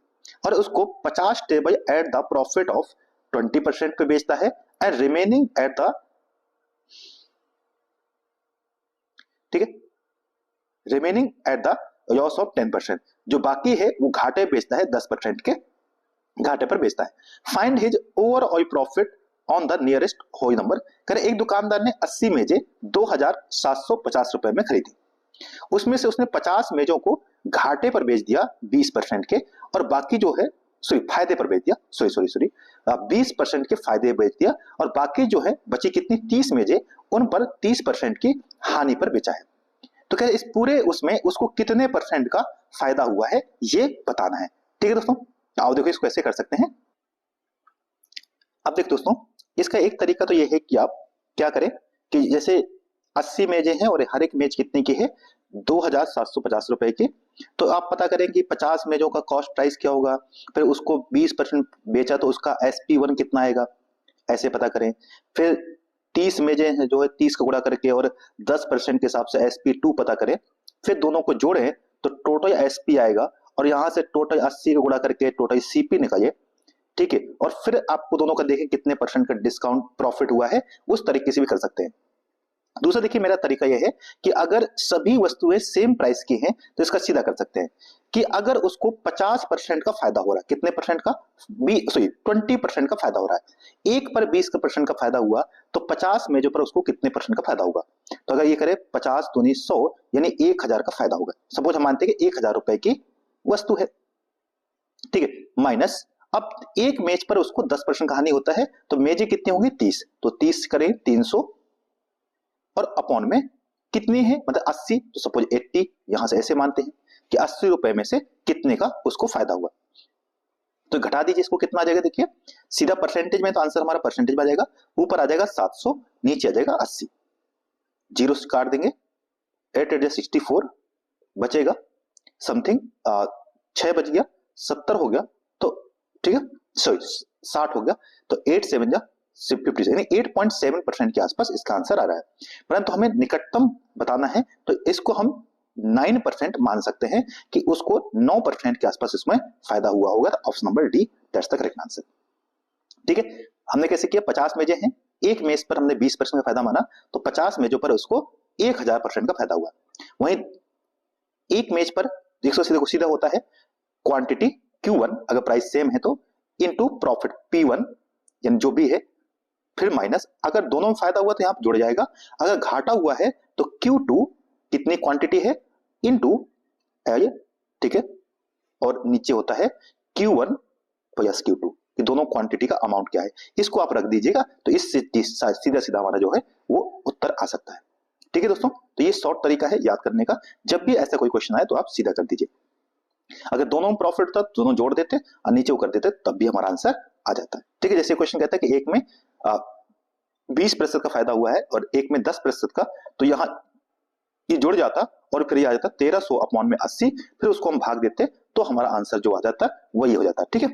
S1: और उसको 50 table at the profit of 20% पे बेचता है एंड रिमेनिंग एट द, ठीक है, remaining eight the loss of 10%, जो बाकी है वो घाटे बेचता है, 10% के घाटे पर बेचता है। Find his overall profit on the nearest whole number. करे एक दुकानदार ने 80 मेजे 2,750 रुपए में खरीदी, उसमें से उसने 50 मेजों को घाटे पर बेच दिया 20% के, और बाकी जो है फायदे पर बेच दिया, 20% के फायदे बेच दिया, और बाकी जो है बची कितनी 30 मेजे, उन पर 30% की हानि पर बेचा है। तो क्या इस पूरे उसमें उसको कितने परसेंट का फायदा हुआ है ये बताना है, ठीक है दोस्तों। आओ देखो इसको ऐसे कर सकते हैं। अब देखो दोस्तों, इसका एक तरीका तो ये है कि आप क्या करें कि जैसे 80 मेजें हैं और हर एक मेज कितने की है, 2,750 रुपए की। तो आप पता करें कि 50 मेजों का कॉस्ट प्राइस क्या होगा, फिर उसको 20% बेचा तो उसका SP1 कितना आएगा, ऐसे पता करें। फिर 30 मेजें जो है 30 का गुणा करके और 10% के हिसाब से SP2 पता करें, फिर दोनों को जोड़ें तो टोटल SP आएगा, और यहां से टोटल 80 का गुणा करके टोटल CP निकालिए, ठीक है। और फिर आपको दोनों का देखें कितने परसेंट का डिस्काउंट प्रॉफिट हुआ है, उस तरीके से भी कर सकते हैं। दूसरा देखिए, मेरा तरीका यह है कि अगर सभी वस्तुएं सेम प्राइस की हैं तो इसका सीधा कर सकते हैं कि अगर उसको 50% का फायदा हो रहा है, कितने परसेंट का, 20% का फायदा हो रहा है, एक पर 20% का फायदा हुआ तो 50 मेजों पर उसको कितने परसेंट का फायदा होगा। तो अगर ये करे 50 दूनी 100 यानी 1,000 का फायदा होगा। सपोज हम मानते हैं कि 1,000 रुपए की वस्तु है, ठीक है, माइनस अब एक मेज पर उसको 10% का हानि होता है, तो मेजें कितनी होंगी 30, तो 30 करें 300 और अपॉन में कितनी है मतलब 80, तो सपोज 80, यहां से ऐसे मानते हैं कि 80 रुपए में से कितने का उसको फायदा हुआ। तो घटा दीजिए, इसको कितना आ जाएगा, देखिए सीधा परसेंटेज में तो आंसर हमारा परसेंटेज में आ जाएगा, ऊपर आ जाएगा 700, नीचे आ जाएगा 80, जीरो से काट देंगे, 8 8 64, बचेगा समथिंग 6 बच गया, 70 हो गया, तो ठीक है, सॉरी 60 हो गया, तो 8 7 जा 50, यानी 8.7% के आसपास इसका आंसर आ रहा है। परंतु हमें निकटतम बताना है, तो इसको हम 9% मान सकते हैं कि उसको 9% के आसपास इसमें फायदा हुआ होगा। तो option number D that's the correct answer. ठीक है, हमने कैसे किया, 50 मेजें हैं, एक मेज पर हमने 20% का फायदा माना, तो 50 मेजों पर उसको 1000% का फायदा हुआ। वहीं एक मेज पर 100 सीधा सीधा होता है क्वांटिटी Q1 अगर प्राइस सेम है तो इनटू प्रॉफिट P1 यानी जो भी है, फिर माइनस, अगर दोनों में फायदा हुआ तो यहां जुड़ जाएगा, अगर घाटा हुआ है तो Q2 कितनी क्वांटिटी है इनटू, ठीक है, और नीचे होता है Q1 प्लस Q2, कि दोनों क्वांटिटी का अमाउंट क्या है, इसको आप रख दीजिएगा, तो इससे सीधा सीधा हमारा जो है वो उत्तर आ सकता है। ठीक है दोस्तों, तो ये शॉर्ट तरीका है याद करने का, जब भी ऐसा कोई क्वेश्चन आए तो आप सीधा कर दीजिए। अगर दोनों में प्रॉफिट था दोनों जोड़ देते और नीचे वो कर देते तब भी हमारा आंसर आ जाता है। ठीक है, जैसे क्वेश्चन कहता है कि एक में 20% का फायदा हुआ है और एक में 10% का, तो यहाँ ये जुड़ जाता और फिर ये आ जाता 1300 अपॉन में 80, फिर उसको हम भाग देते तो हमारा आंसर जो आ जाता वही हो जाता। ठीक है,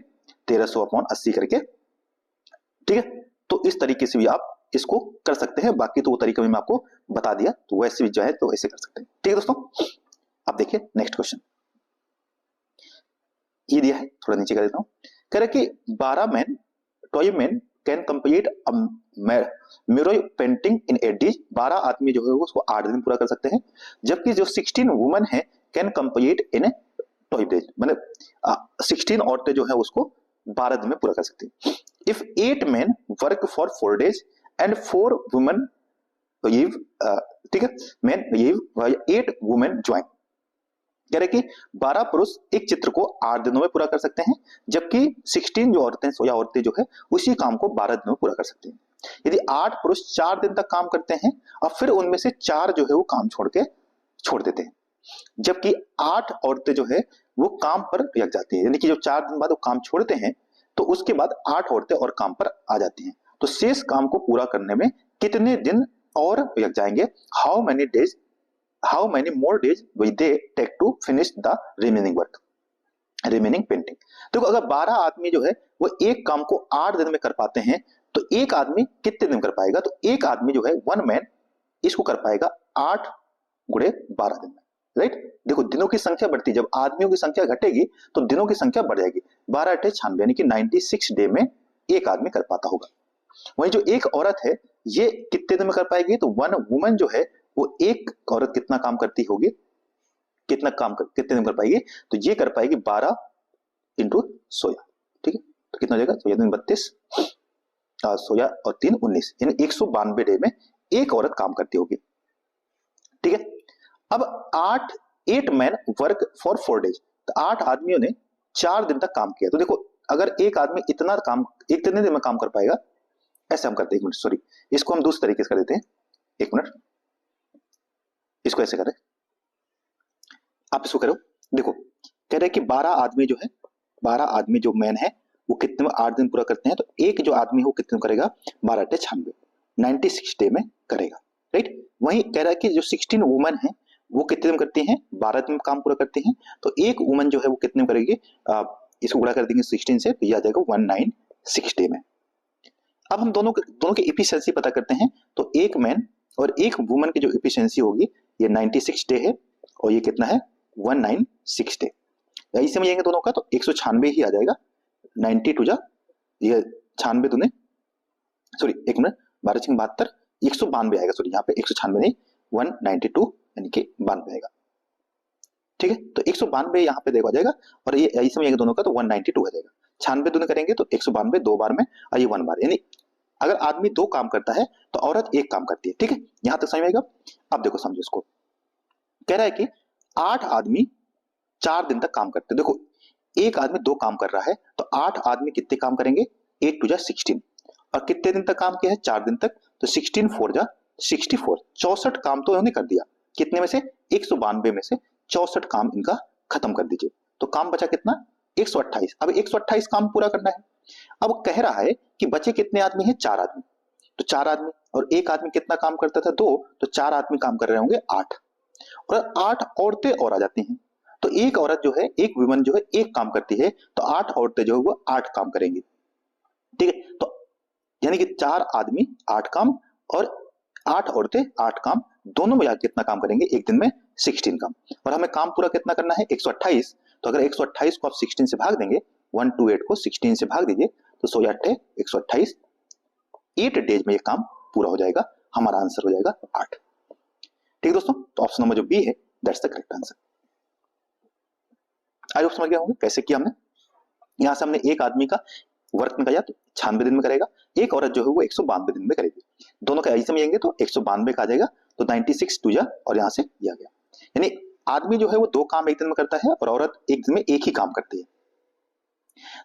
S1: 1300 अपॉन 80 करके। ठीक है, तो इस तरीके से भी आप इसको कर सकते हैं, बाकी तो वो तरीका भी मैं आपको बता दिया, तो वैसे भी जो है तो ऐसे कर सकते हैं। ठीक है दोस्तों, अब देखिए नेक्स्ट क्वेश्चन ये दिया है, थोड़ा नीचे कर देता हूं। कह रहे कि 12 man can complete mural painting in 8 days, 12 आदमी जो है वो उसको 8 दिन पूरा कर सकते हैं, जबकि जो 16 वुमेन है कैन कंप्लीट इन 12 डेज, मतलब 16 औरतें जो है उसको 12 दिन में पूरा कर सकती हैं। If 8 men work for 4 days and 4 women leave, ठीक है, मैन लीव 8 women ज्वाइन, कह रहे कि 12 पुरुष एक चित्र को 8 दिनों में पूरा कर सकते हैं, जबकि 16 जो औरतें या औरतें जो है उसी काम को 12 दिनों में पूरा कर सकती हैं। यदि 8 पुरुष 4 दिन तक काम करते हैं और फिर उनमें से 4 जो है वो काम छोड़ देते हैं, जबकि 8 औरतें जो है वो काम पर लग जाती है, यानी कि जो 4 दिन बाद वो काम छोड़ते हैं तो उसके बाद 8 औरतें और काम पर आ जाती हैं, तो शेष काम को पूरा करने में कितने दिन और लग जाएंगे, how many more days will they take to finish the remaining painting. तो अगर 12 आदमी जो है वो एक काम को 8 दिन में कर पाते हैं, तो एक आदमी कितने दिन कर पाएगा, तो एक आदमी जो है 1 मैन इसको कर पाएगा 8 गुणे 12 दिन में, राइट। देखो दिनों की संख्या बढ़ती, जब आदमियों की संख्या घटेगी तो दिनों की संख्या बढ़ जाएगी, 12 8 96 यानी कि 96 डे में एक आदमी कर पाता होगा। वहीं जो एक औरत है ये कितने दिन में कर पाएगी, तो 1 वुमन जो है वो एक औरत कितना काम करती होगी, कितने दिन कर पाएगी, तो ये कर पाएगी 12 इंटू 16, ठीक है, तो कितना हो जाएगा, 32 16 और 3 19, यानी 192 डे में एक औरत काम करती होगी। ठीक है, अब 8 मैन वर्क फॉर 4 डेज, तो 8 आदमियों ने 4 दिन तक काम किया, तो देखो अगर एक आदमी इतना काम कितने दिन में काम कर पाएगा, ऐसे हम करते हैं, एक मिनट सॉरी, इसको हम दूसरे तरीके से कर देते हैं, एक मिनट, इसको ऐसे करें, आप इसको करो, देखो कह रहे कि 12 आदमी जो है, 12 आदमी जो मैन है वो कितने में 8 दिन पूरा करते हैं, तो एक जो आदमी है वो कितने में करेगा, 12 8 96 96 डे में करेगा, राइट। वहीं कह रहा है कि जो 16 वुमेन है वो कितने में करती हैं, 12 दिन में काम पूरा करती हैं, तो एक वुमन जो है वो कितने में करेगी, इसको गुणा कर देंगे 16 से, तो ये आ जाएगा 196 डे में। अब हम दोनों की एफिशिएंसी पता करते हैं, तो एक मैन और एक वुमन की जो एफिशिएंसी होगी ये 96 डे है और ये कितना है 196 डे, यही समझेंगे दोनों का, तो 196 ही आ जाएगा, 92 जा ये 96 दूने, सॉरी एक मिनट, 12 6 72, 192 आएगा, सॉरी यहाँ पे 196 नहीं 192 यानी कि 92 आएगा, ठीक है, तो 192 यहाँ पे देखा जाएगा और ये यही समझेंगे दोनों का, तो 192 आ जाएगा, 96 दूने करेंगे तो 192 2 बार में और ये 1 बार, यानी अगर आदमी 2 काम करता है तो औरत 1 काम करती है, ठीक है, यहां तक समझ में आएगा। अब देखो समझो इसको, कह रहा है कि 8 आदमी 4 दिन तक काम करते हैं, देखो एक आदमी 2 काम कर रहा है तो 8 आदमी कितने काम करेंगे, 8 2 जा 16, और कितने दिन तक काम किया है, 4 दिन तक, तो 16 4 जा 64, 64 काम तो उन्होंने कर दिया, कितने में से 192 में से 64 काम इनका खत्म कर दीजिए, तो काम बचा कितना 128, अब 128 काम पूरा करना है। अब कह रहा है कि बचे कितने आदमी हैं, 4 आदमी, तो 4 आदमी और एक आदमी कितना काम करता था 2, तो 4 आदमी काम कर रहे होंगे 8, और 8 औरतें और आ जाती हैं। तो एक औरत जो है, एक वुमन जो है एक काम करती है, तो 8 औरतें जो है वो 8 काम करेंगी। ठीक है, तो यानी कि 4 आदमी 8 काम और 8 औरतें 8 काम, दोनों मिला कितना काम करेंगे एक दिन में? 16 काम। और हमें काम पूरा कितना करना है? 128। तो अगर 128 को आप 16 से भाग देंगे, 128 को 16 से भाग दीजिए, तो 100 8 128, 8 डेज में ये काम पूरा हो जाएगा। हमारा आंसर हो जाएगा 8। ठीक है दोस्तों, तो ऑप्शन नंबर जो बी है that's the correct answer. I hope समझ गए होंगे कैसे किया हमने। यहां से हमने एक आदमी का वर्क निकाला तो 96 दिन में करेगा, एक औरत जो है वो 192 दिन में करेगी। दोनों का ऐसे मिलेंगे तो 192 का आ जाएगा, तो 96 टू जा और यहां से दिया गया। यानी आदमी जो है वो 2 काम एक दिन में करता है और औरत एक दिन में एक ही काम करती है।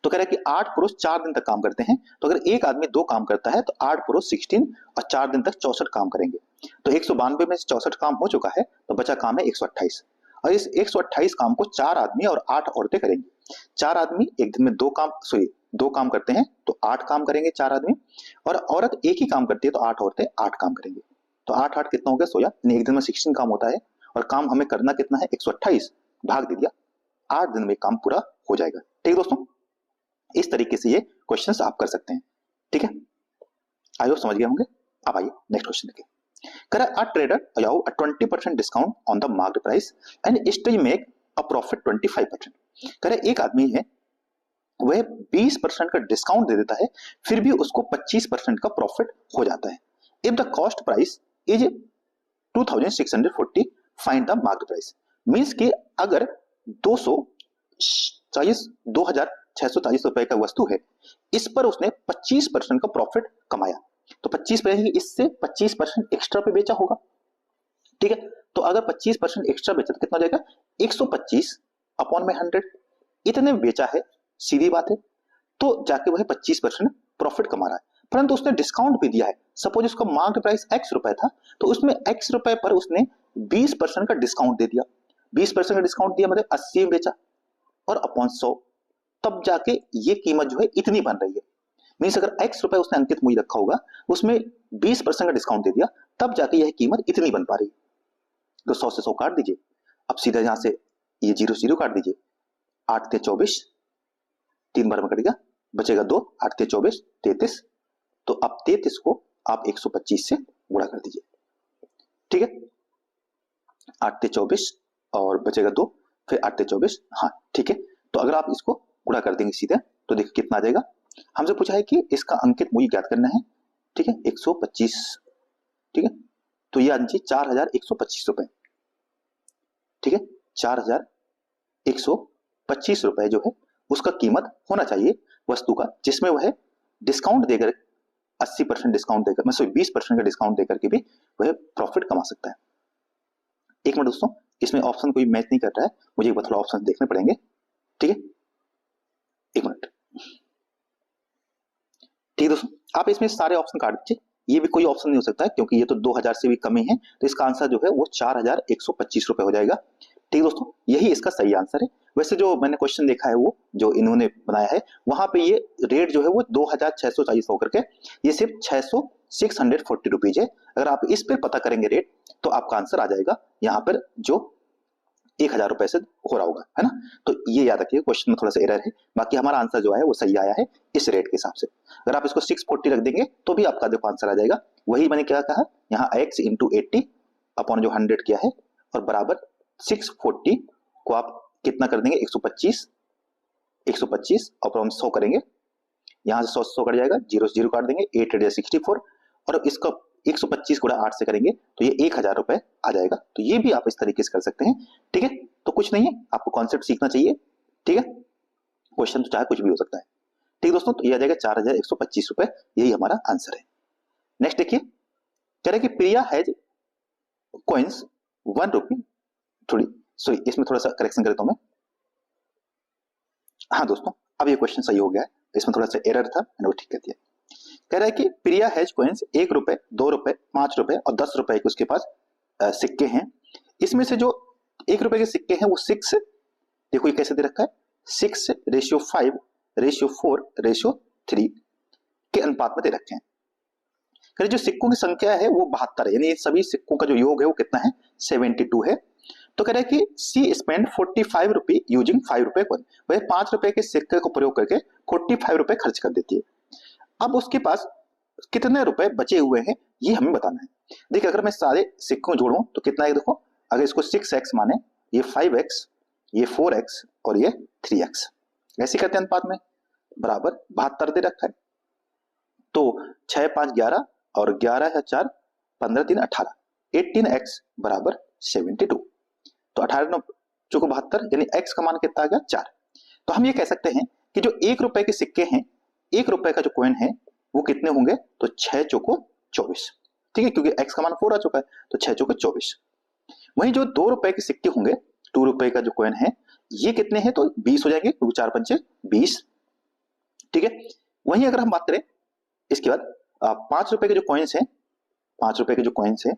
S1: तो कह रहा है कि 8 पुरुष 4 दिन तक काम करते हैं। तो अगर एक आदमी 2 काम करता है तो 8 पुरुष 16 और 4 दिन तक 64 काम करेंगे। तो 192 में से 64 काम हो चुका है, तो बचा काम है 128। और इस 128 काम को 4 आदमी और 8 औरतें करेंगी। 4 आदमी एक दिन में 2 काम करते हैं, तो 8 काम करेंगे 4 आदमी, और औरत एक ही काम करती है, तो 8 औरतें 8 काम करेंगे। तो 8 8 कितना हो गया? 16। एक दिन में 16 काम होता है और काम हमें करना कितना है? 128 भाग दे दिया, 8 दिन में काम पूरा हो जाएगा। ठीक है दोस्तों, इस तरीके से ये क्वेश्चंस आप कर सकते हैं। ठीक है, आई होप समझ गए होंगे। अब आइए नेक्स्ट क्वेश्चन देखिए। कह a trader allow a 20% discount on the marked price and still make a profit 25%। कह रहा एक आदमी है वह 20% का डिस्काउंट दे देता है, फिर भी उसको 25% का प्रॉफिट हो जाता है। If the cost price is 2640, find the market price. Means कि अगर 2640 रुपए का वस्तु है, इस पर उसने 25% का प्रॉफिट कमाया, तो 25% इससे 25% एक्स्ट्रा पे बेचा होगा। ठीक है, तो अगर 25% एक्स्ट्रा बेचा तो कितना हो जाएगा? 125 अपॉन में 100, इतने बेचा है, सीधी बात है, तो जाके वह 25% प्रॉफिट कमा रहा है। परंतु उसने डिस्काउंट भी दिया है। सपोज उसका मार्केट प्राइस x रुपए था, तो उसमें x रुपए पर उसने 20% का डिस्काउंट दे दिया। 20% का डिस्काउंट दिया मतलब 80 में बेचा, और अपॉन 100, तब जाके ये कीमत जो है इतनी बन रही है। मीन्स अगर x रुपए उसने अंकित मूल्य रखा होगा, उसमें 20% का डिस्काउंट दे दिया, तब जाके यह कीमत इतनी बन पा रही। तो 100 से 100 काट दीजिए, अब सीधा यहां से ये 0 0 काट दीजिए, 8 ते 24, 3 बार में कट गया, बचेगा 2, 8 ते 24 33। तो अब 33 को आप 125 से गुणा कर दीजिए। ठीक है, 8 ते 24 और बचेगा 2, फिर 8 ते 24। हाँ ठीक है, तो अगर आप इसको गुणा कर देंगे सीधे, तो देखिए कितना आ जाएगा। हमसे पूछा है कि इसका अंकित मूल्य ज्ञात करना है। ठीक है, 125। ठीक है, तो ये आंसर 4125 रुपए। ठीक है, 4125 रुपए जो है उसका कीमत होना चाहिए वस्तु का, जिसमें वह डिस्काउंट देकर 80% डिस्काउंट देकर, मैं 20% का डिस्काउंट देकर के भी वह प्रॉफिट कमा सकता है। एक मिनट दोस्तों, इसमें ऑप्शन कोई मैच नहीं कर रहा है, मुझे एक बार थोड़ा ऑप्शन देखने पड़ेंगे। ठीक है, एक मिनट। ठीक है दोस्तों, आप इसमें सारे ऑप्शन काट दीजिए, ये भी कोई ऑप्शन नहीं हो सकता है क्योंकि ये तो 2000 से भी कम ही है, तो इसका आंसर जो है वो 4125 रुपए हो जाएगा। ठीक है दोस्तों, यही इसका सही आंसर है। वैसे जो मैंने क्वेश्चन देखा है वो जो इन्होंने बनाया है, वहां पे ये रेट जो है वो 2640 होकर के ये सिर्फ 640 रुपीज है। अगर आप इस पर पता करेंगे रेट, तो आपका आंसर आ जाएगा यहाँ पर जो 1000 रुपए से हो रहा होगा, है ना। तो ये याद रखिए, क्वेश्चन में थोड़ा सा एरर है, बाकी हमारा आंसर जो है वो सही आया है इस रेट के हिसाब से। अगर आप इसको 640 रख देंगे तो भी आपका देखो आंसर आ जाएगा। वही मैंने क्या कहा, यहाँ x इंटू 80 अपॉन जो 100 किया है, और बराबर 640 को आप कितना कर देंगे? 125 अपॉन 100 करेंगे, यहाँ से 100 कट जाएगा, 0 0 काट देंगे, 8 8 64, और इसका 125 गुणा 8 से करेंगे तो ये 1000 रुपए आ जाएगा। तो ये भी आप इस तरीके से कर सकते हैं। ठीक है, तो कुछ नहीं है, आपको कॉन्सेप्ट सीखना चाहिए। ठीक है, क्वेश्चन तो चाहे कुछ भी हो सकता है। ठीक है दोस्तों, तो ये आ जाएगा 4125 रुपए, यही हमारा आंसर है। नेक्स्ट देखिए, कह रहे कि प्रिया हैज कॉइन्स 1 रुपी, थोड़ी सॉरी इसमें थोड़ा सा करेक्शन करता हूं मैं। हाँ दोस्तों, अब ये क्वेश्चन सही हो गया है, इसमें थोड़ा सा एरर था, मैंने वो ठीक कर दिया। कह रहा है कि प्रिया हैज कॉइन्स 1 रुपए, 2 रुपए, 5 रुपए और 10 रुपए के उसके पास सिक्के हैं। इसमें से जो 1 रुपए के सिक्के हैं वो 6, देखो ये कैसे दे रखा है, 6:5:4:3 के अनुपात में दे रखे हैं। फिर जो सिक्कों की संख्या है वो 72 है, यानी सभी सिक्कों का जो योग है वो कितना है 72 है। तो कह रहा है कि सी स्पेंड 45 रुपए यूजिंग 5 रुपए कॉइन, वह 5 रुपए के सिक्के को प्रयोग करके 45 रुपए खर्च कर देती है। अब उसके पास कितने रुपए बचे हुए हैं ये हमें बताना है। देखिए अगर मैं सारे सिक्कों जोड़ूं तो कितना है, देखो अगर इसको 6x माने, ये 5x, ये 4x और ये 3x, ऐसे करते हैं अनुपात में, बराबर 72 दे रखा है। तो 6 5 11 और 11 है 4 15 3 18, 18x बराबर 72। तो 18 चौको 72, यानी x का मान कितना आ गया 4। तो हम ये कह सकते हैं कि जो 1 रुपए के सिक्के हैं, 1 रुपए का जो कॉइन है वो कितने होंगे, तो 6 चौको 24, ठीक है, क्योंकि x का मान 4 आ चुका है, तो 6 चौको 24। वहीं जो 2 रुपए के सिक्के होंगे, 2 रुपए का जो कॉइन है, ये कितने हैं, तो 20 हो जाएंगे, क्योंकि 4 पंचे 20, ठीक है। वहीं अगर हम बात करें इसके बाद 5 रुपए के जो कॉइन्स हैं, 5 रुपए के जो कॉइन्स हैं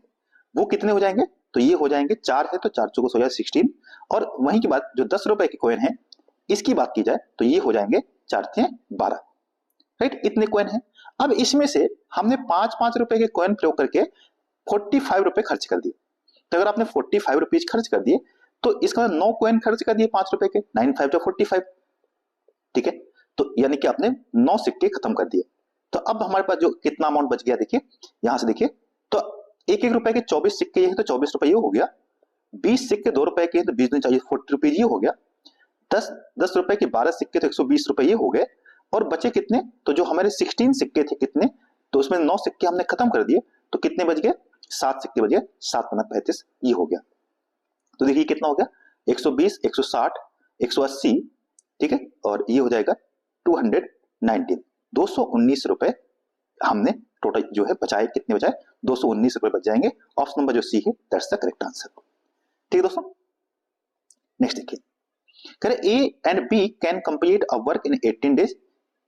S1: वो कितने हो जाएंगे, तो ये हो जाएंगे 4 है, तो 4 चौको हो जाएगा 16। और वहीं की बात जो 10 रुपए के कॉइन है इसकी बात की जाए तो ये हो जाएंगे 4 × 12, राइट, इतने कॉइन है। अब इसमें से हमने 5-5 रुपए के कॉइन प्रयोग करके 45 रुपए खर्च कर दिए। तो अगर आपने 45 रुपीज खर्च कर दिए तो इसका 9 कॉइन खर्च कर दिए 5 रुपए के, 9 5 जो 45, ठीक है। तो यानी कि आपने 9 सिक्के खत्म कर दिए। तो अब हमारे पास जो कितना अमाउंट बच गया, देखिए यहां से देखिए, तो 1-1 रुपए के 24 सिक्के हैं तो 24 रुपए ये हो गया, 20 सिक्के 2 रुपए के हैं तो 20 दूनी चाहिए 40 रुपीज ये हो गया, 10 रुपए के 12 सिक्के तो 120 रुपए ये हो गए। और बचे कितने, तो जो हमारे 16 सिक्के थे कितने, तो उसमें 9 सिक्के हमने खत्म कर दिए, तो कितने बच गए, 7 सिक्के बच गए, 7 × 35 ये हो गया। तो देखिए कितना हो गया, 120 160 180, ठीक है, और ये हो जाएगा 219, 219 रुपए हमने टोटल जो है बचाए, कितने बचाए, 219 रुपए बच जाएंगे। ऑप्शन नंबर जो सी है दैट्स द करेक्ट आंसर, ठीक है दोस्तों। नेक्स्ट देखिए, कह रहे A and B can complete a work in 18 days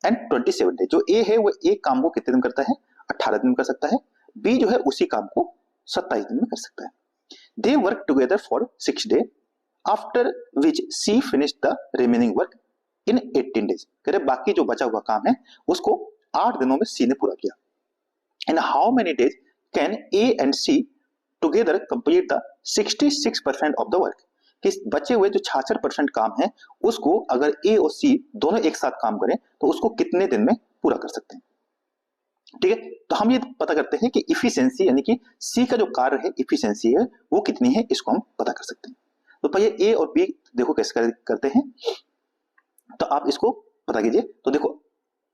S1: and 27 days. जो ए है वो एक काम को कितने दिन करता है, 18 दिन में कर सकता है, बी जो है उसी काम को 27 दिन में कर सकता है। They work together for 6 day after which C finish the remaining work in 18 days. कह रहे बाकी जो बचा हुआ काम है उसको 8 दिनों में सी ने पूरा किया। And how many days can A and C together complete the 66% of the work. कि बचे हुए जो 66% काम है उसको अगर ए और सी दोनों एक साथ काम करें तो उसको कितने दिन में पूरा कर सकते हैं, ठीक है। तो हम ये पता करते हैं कि इफिशिएंसी यानी कि सी का जो कार्य है इफिशिएंसी है वो कितनी है, इसको हम पता कर सकते हैं। तो पहले ए और बी देखो कैसे करते हैं, तो आप इसको पता कीजिए। तो देखो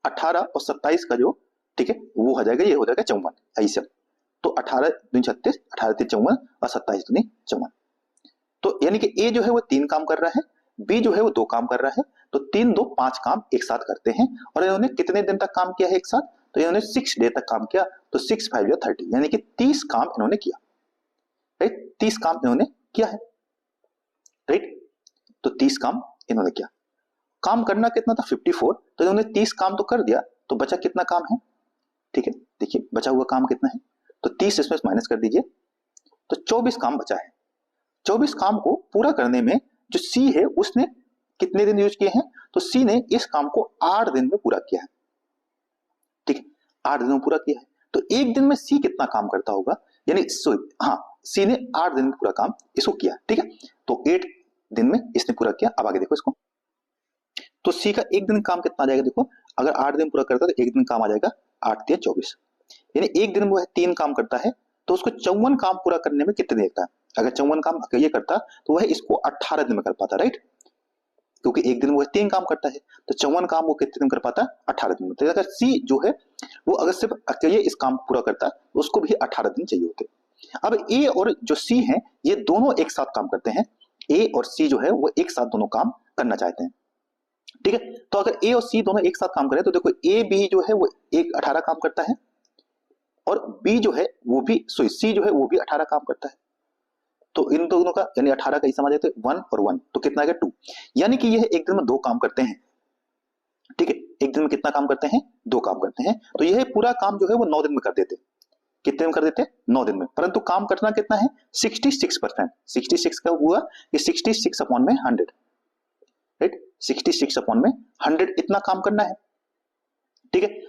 S1: 18 और 27 का जो, ठीक है, वो हो जाएगा, ये हो जाएगा 54, ऐसे। तो 18 दूनी 36, 18 3 54 और 27 दूनी 54। तो यानी कि ए जो है वो 3 काम कर रहा है, बी जो है वो 2 काम कर रहा है, तो 3 2 5 काम एक साथ करते हैं। और इन्होंने कितने दिन तक काम किया है एक साथ, तो इन्होंने 6 डे तक काम किया, तो 6 5 या 30, यानी कि 30 काम इन्होंने किया, राइट, 30 काम इन्होंने किया है, राइट। तो 30 काम इन्होंने किया। काम करना कितना था 54, तो इन्होंने 30 काम तो कर दिया, तो बचा कितना काम है, ठीक है। देखिए बचा हुआ काम कितना है, तो 30 इसमें माइनस कर दीजिए, तो 24 काम बचा है। 24 काम को पूरा करने में जो सी है उसने कितने दिन यूज किए हैं, तो सी ने इस काम को 8 दिन में पूरा किया है, ठीक है, 8 दिन में पूरा किया है। तो एक दिन में सी कितना काम करता होगा, यानी हाँ, सी ने 8 दिन में पूरा काम इसको किया, ठीक है। तो 8 दिन में इसने पूरा किया। अब आगे देखो इसको, तो सी का एक दिन काम कितना आ जाएगा, देखो अगर 8 दिन पूरा करता है तो एक दिन काम आ जाएगा 8 × 24, यानी एक दिन वो 3 काम करता है, तो उसको 54 काम पूरा करने में कितने देता है। अगर 54 काम ये करता तो वह इसको 18 दिन में कर पाता, राइट, क्योंकि एक दिन वो 3 काम करता है, तो 54 काम वो कितने दिन कर पाता, 18 दिन में। तो अगर सी जो है वो अगर सिर्फ अकेले इस काम पूरा करता तो उसको भी 18 दिन चाहिए होते। अब ए और जो सी है ये दोनों एक साथ काम करते हैं, ए और सी जो है वो एक साथ दोनों काम करना चाहते हैं, ठीक है। तो अगर ए और सी दोनों एक साथ काम करें तो देखो ए बी जो है वो 18 काम करता है, और बी जो है वो भी सी जो है वो भी 18 काम करता है। तो इन दोनों का यानी 18 का समझ जाते 1 और 1, तो कितना आ गया 2, यानी कि यह एक दिन में 2 काम करते हैं, ठीक है। एक दिन में कितना काम करते हैं, 2 काम करते हैं। तो यह पूरा काम जो है वो 9 दिन में कर देते, कितने दिन कर देते, 9 दिन में। परंतु काम करना कितना है 66%, 66 का हुआ कि 66 अपॉन में 100, राइट, 66 अपॉन में 100 इतना काम करना है, ठीक है।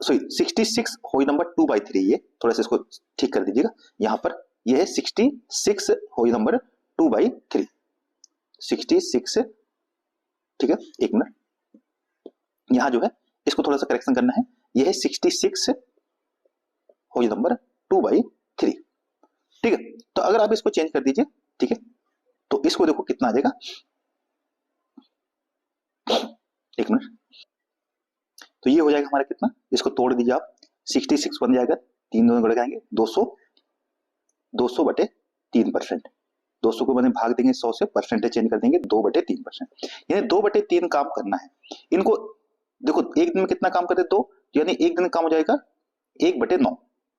S1: सॉरी 66 होल नंबर 2/3, ये थोड़ा सा इसको ठीक कर दीजिएगा, यहाँ पर ये है 66 होल नंबर 2/3, 66, ठीक है, एक मिनट, यहाँ जो है इसको थोड़ा सा करेक्शन करना है, ये है 66 होल नंबर 2/3, ठीक है। तो अगर आप इसको चेंज कर दीजिए, ठीक है, तो इसको देखो कितना आ जाएगा, एक मिनट, तो ये हो जाएगा हमारा कितना, इसको तोड़ दीजिए आप, 66 बन जाएगा, 3 दोनों बढ़ जाएंगे 200, 200/3%, 200 को मैंने भाग देंगे 100 से, परसेंटेज चेंज कर देंगे 2/3%, यानी 2/3 काम करना है इनको। देखो एक दिन में कितना काम करते 2, यानी एक दिन काम हो जाएगा 1/9,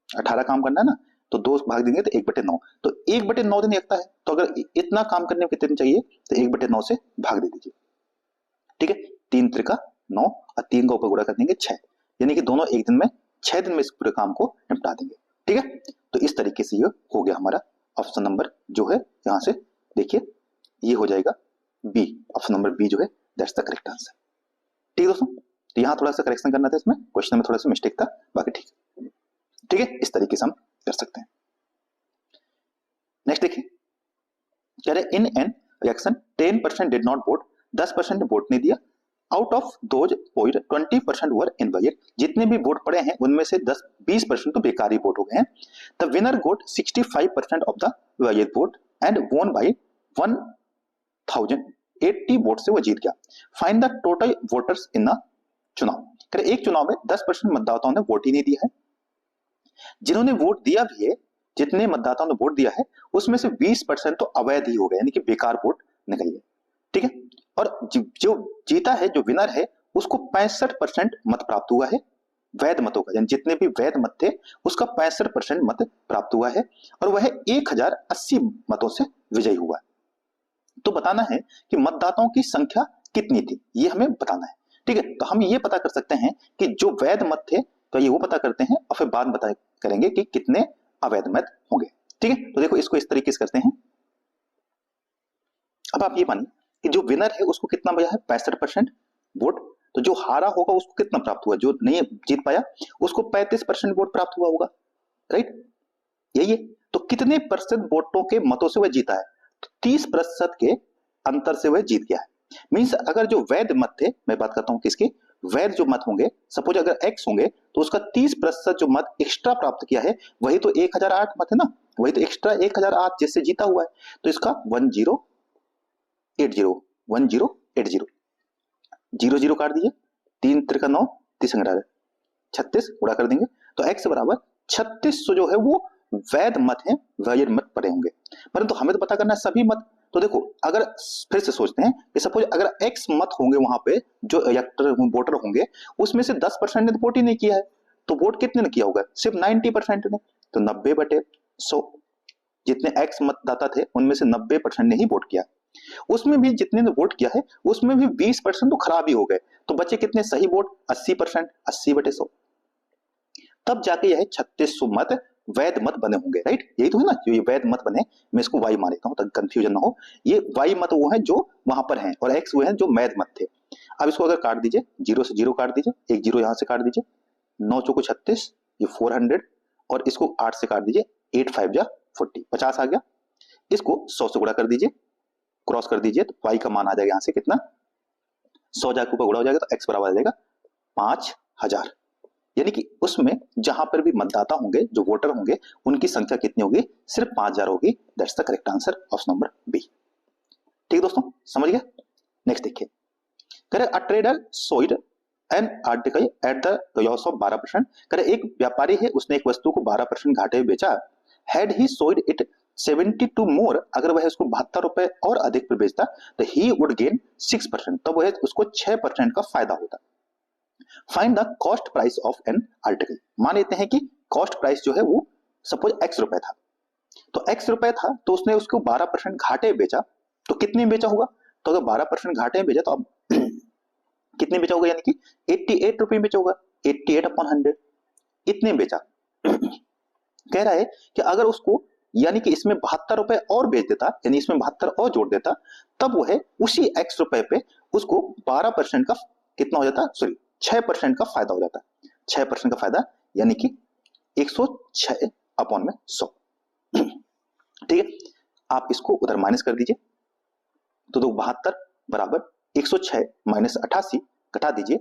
S1: 18 काम करना है ना, तो 2 भाग देंगे तो 1/9, तो 1/9 दिन लगता है, तो अगर इतना काम करने में कितने दिन चाहिए तो 1/9 से भाग दे दीजिए, ठीक है, 3 त्रिका 9 और 3 का ऊपर गुणा कर देंगे 6, यानी कि दोनों एक दिन में 6 दिन में इस पूरे काम को निपटा देंगे, ठीक है। तो इस तरीके से ये हो गया हमारा ऑप्शन नंबर जो है, यहां से देखिए ये हो जाएगा बी, ऑप्शन नंबर बी जो है दैट्स द करेक्ट आंसर, ठीक है दोस्तों। तो यहाँ थोड़ा सा करेक्शन करना था, इसमें क्वेश्चन में थोड़ा सा मिस्टेक था, बाकी ठीक है, ठीक है, इस तरीके से हम कर सकते हैं। नेक्स्ट देखिए, कह रहे in an reaction 10% did not vote, 10% ने वोट नहीं दिया, out of those vote 20% were invalid, जितने भी वोट पड़े हैं उनमें से 20% तो बेकारी वोट हो गए हैं। The winner got 65% of the valid vote and won by 1080 vote से वो जीत गया। Find the total voters in the चुनाव, कह रहे एक चुनाव में 10% मतदाताओं ने वोट ही नहीं दिया है, जिन्होंने वोट दिया भी है, जितने मतदाताओं ने वोट दिया है उसमें से 20% तो अवैध ही हो गए, यानी कि बेकार वोट निकल गए, ठीक है। और जो जीता है, जो विनर है, उसको 65% मत प्राप्त हुआ है वैध मतों का, यानी जितने भी वैध मत थे उसका 65% मत प्राप्त हुआ है, और वह 1080 मतों से विजयी हुआ है। तो बताना है कि मतदाताओं की संख्या कितनी थी, ये हमें बताना है, ठीक है। तो हम ये पता कर सकते हैं कि जो वैध मत थे, तो ये वो पता करते हैं और फिर बाद बता करेंगे कि कितने अवैध मत होंगे, ठीक है। तो देखो इसको इस तरीके से करते हैं। अब आप ये मानिए कि जो विनर है उसको कितना मिला है 65% वोट, तो जो हारा होगा उसको कितना प्राप्त हुआ, जो नहीं जीत पाया उसको 35% वोट प्राप्त हुआ होगा, राइट, यही है। तो कितने प्रतिशत वोटों के मतों से वह जीता है, तो 30% के अंतर से वह जीत गया है। मींस अगर जो वैध मत थे, मैं बात करता हूं किसके, वैध जो मत होंगे, सपोज अगर x होंगे तो उसका 30% जो मत एक्स्ट्रा प्राप्त किया है, वही तो 1008 मत है ना, वही तो एक्स्ट्रा 1008 जिससे जीता हुआ है, तो इसका 1080 0 काट दीजिए, 3 त्रिका 9, 30 18 36 गुणा कर देंगे, तो x बराबर 3600 जो है वो वैध मत है, वैध मत पड़े होंगे। परंतु हमें तो पता करना है सभी मत, तो देखो अगर फिर से सोचते हैं कि सपोज अगर x मत होंगे वहां पे जो इलेक्टर वोटर होंगे, उसमें से 10% ने तो वोट ही नहीं किया है, तो वोट कितने ने किया होगा, सिर्फ 90% ने, तो 90/100, जितने x मतदाता थे उनमें से 90% ने ही वोट किया, उसमें भी जितने ने वोट किया है उसमें भी 20% तो खराब ही हो गए, तो बचे कितने सही वोट 80%, 80/100, तब जाके यह 3600 मत वैध मत बने होंगे, राइट, यही तो है ना, जो ये वैध मत बने, मैं इसको वाई मान लेता हूं ताकि कंफ्यूजन ना हो, ये वाई मत वो है जो वहां पर हैं और एक्स वो है जो वैध मत थे। अब इसको अगर काट दीजिए, 0 से 0 काट दीजिए, एक 0 यहां से काट दीजिए, 9 चौको 36, ये 400, और इसको 8 से काट दीजिए, 8 5 जा 40, 50 आ गया, इसको 100 से गुणा कर दीजिए, क्रॉस कर दीजिए, तो वाई का मान आ जाएगा यहां से कितना, 100 जाके ऊपर गुणा हो जाएगा, तो एक्स बराबर आ जाएगा 5000, यानी कि उसमें जहां पर भी मतदाता होंगे, जो वोटर होंगे, उनकी संख्या कितनी होगी, सिर्फ 5000 होगी, that's the correct answer, option number B, ठीक दोस्तों, समझ गए। नेक्स्ट देखिए, करे a trader sold an article at the loss of 12%, करे एक व्यापारी है उसने एक वस्तु को 12% घाटे में बेचा, हैड ही सोल्ड इट 72 मोर, अगर वह उसको 72 रुपए और अधिक पर बेचता तो ही वुड गेन 6%, तब वह उसको 6% का फायदा होता। Find the cost price of an article, मान लेते हैं कि कॉस्ट प्राइस जो है वो सपोज x रुपए था, तो x रुपए था तो उसने उसको 12% घाटे बेचा, तो कितने में बेचा होगा, तो अगर 12% घाटे में बेचा तो अब कितने बेचा होगा, यानी कि 88 रुपए में बेचा होगा, 88/100 इतने में बेचा। कह रहा है कि अगर उसको यानी कि इसमें 72 रुपए और बेच देता, यानी इसमें 72 और जोड़ देता, तब वह उसी x रुपए पे उसको 12% का कितना हो जाता, सॉरी 6% का फायदा हो जाता। 6% का फायदा, यानी कि 106 अपॉन में 100। ठीक है, आप इसको उधर माइनस कर दीजिए, तो 72 बराबर 106 माइनस 88 घटा दीजिए।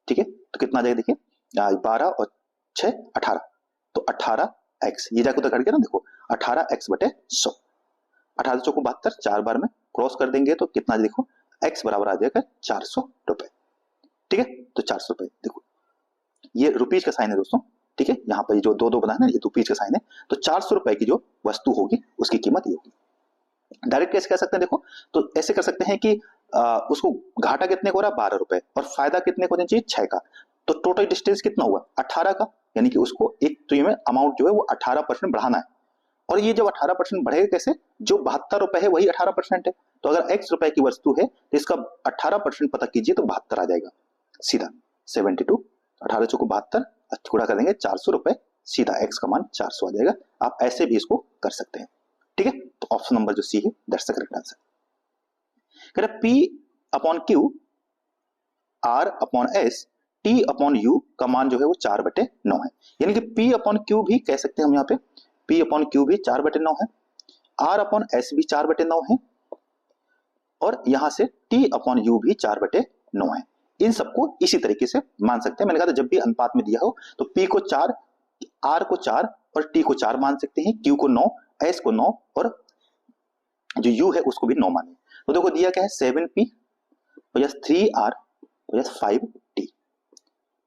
S1: ठीक है, तो कितना आ जाएगा देखिए, 12 और 6 18, तो 18x, ये जाकर उधर घट गया ना, देखो 18x बटे 100, 18 चौको 72, 4 बार में क्रॉस कर देंगे तो कितना देखो, x बराबर आ जाएगा 400 रुपए। ठीक है, तो 400 रुपए, देखो ये रुपीज का साइन है दोस्तों। ठीक है, यहाँ पर जो दो दो बनाया ना, ये रुपीज का साइन है, तो 400 रुपए की जो वस्तु होगी उसकी कीमत ये होगी। डायरेक्ट कैसे कह सकते हैं देखो, तो ऐसे कर सकते हैं कि उसको घाटा कितने को हो रहा है, 12 रुपए, और फायदा कितने को देना चाहिए, 6 का, तो टोटल डिस्टेंस कितना हुआ, 18 का, यानी कि उसको एक तो ये में अमाउंट जो है वो 18% बढ़ाना है। और ये जब 18% बढ़ेगा कैसे, जो 72 रुपए है वही 18% है, तो अगर x रुपए की वस्तु है तो इसका 18% पता कीजिए तो 72 आ जाएगा सीधा, 72, 18 चौको 72, गुणा कर देंगे 400 रुपए, सीधा x का मान 400 आ जाएगा। आप ऐसे भी इसको कर सकते हैं। ठीक है, तो ऑप्शन नंबर जो सी है दैट्स द करेक्ट आंसर। कह रहा P upon Q R upon S T upon U का मान जो है वो 4/9 है, यानी कि P अपॉन Q भी कह सकते हैं हम यहाँ पे, P अपॉन Q भी 4/9 है, R अपॉन S भी 4/9 है, और यहां से T अपॉन U भी 4/9 है। इन सबको इसी तरीके से मान सकते हैं। मैंने कहा था जब भी अनुपात में दिया हो तो P को 4, R को 4 और T को 4 मान सकते हैं, Q को 9, S को 9 और जो U है उसको भी 9 माने। तो देखो दिया क्या है, 7P plus 3R plus 5T।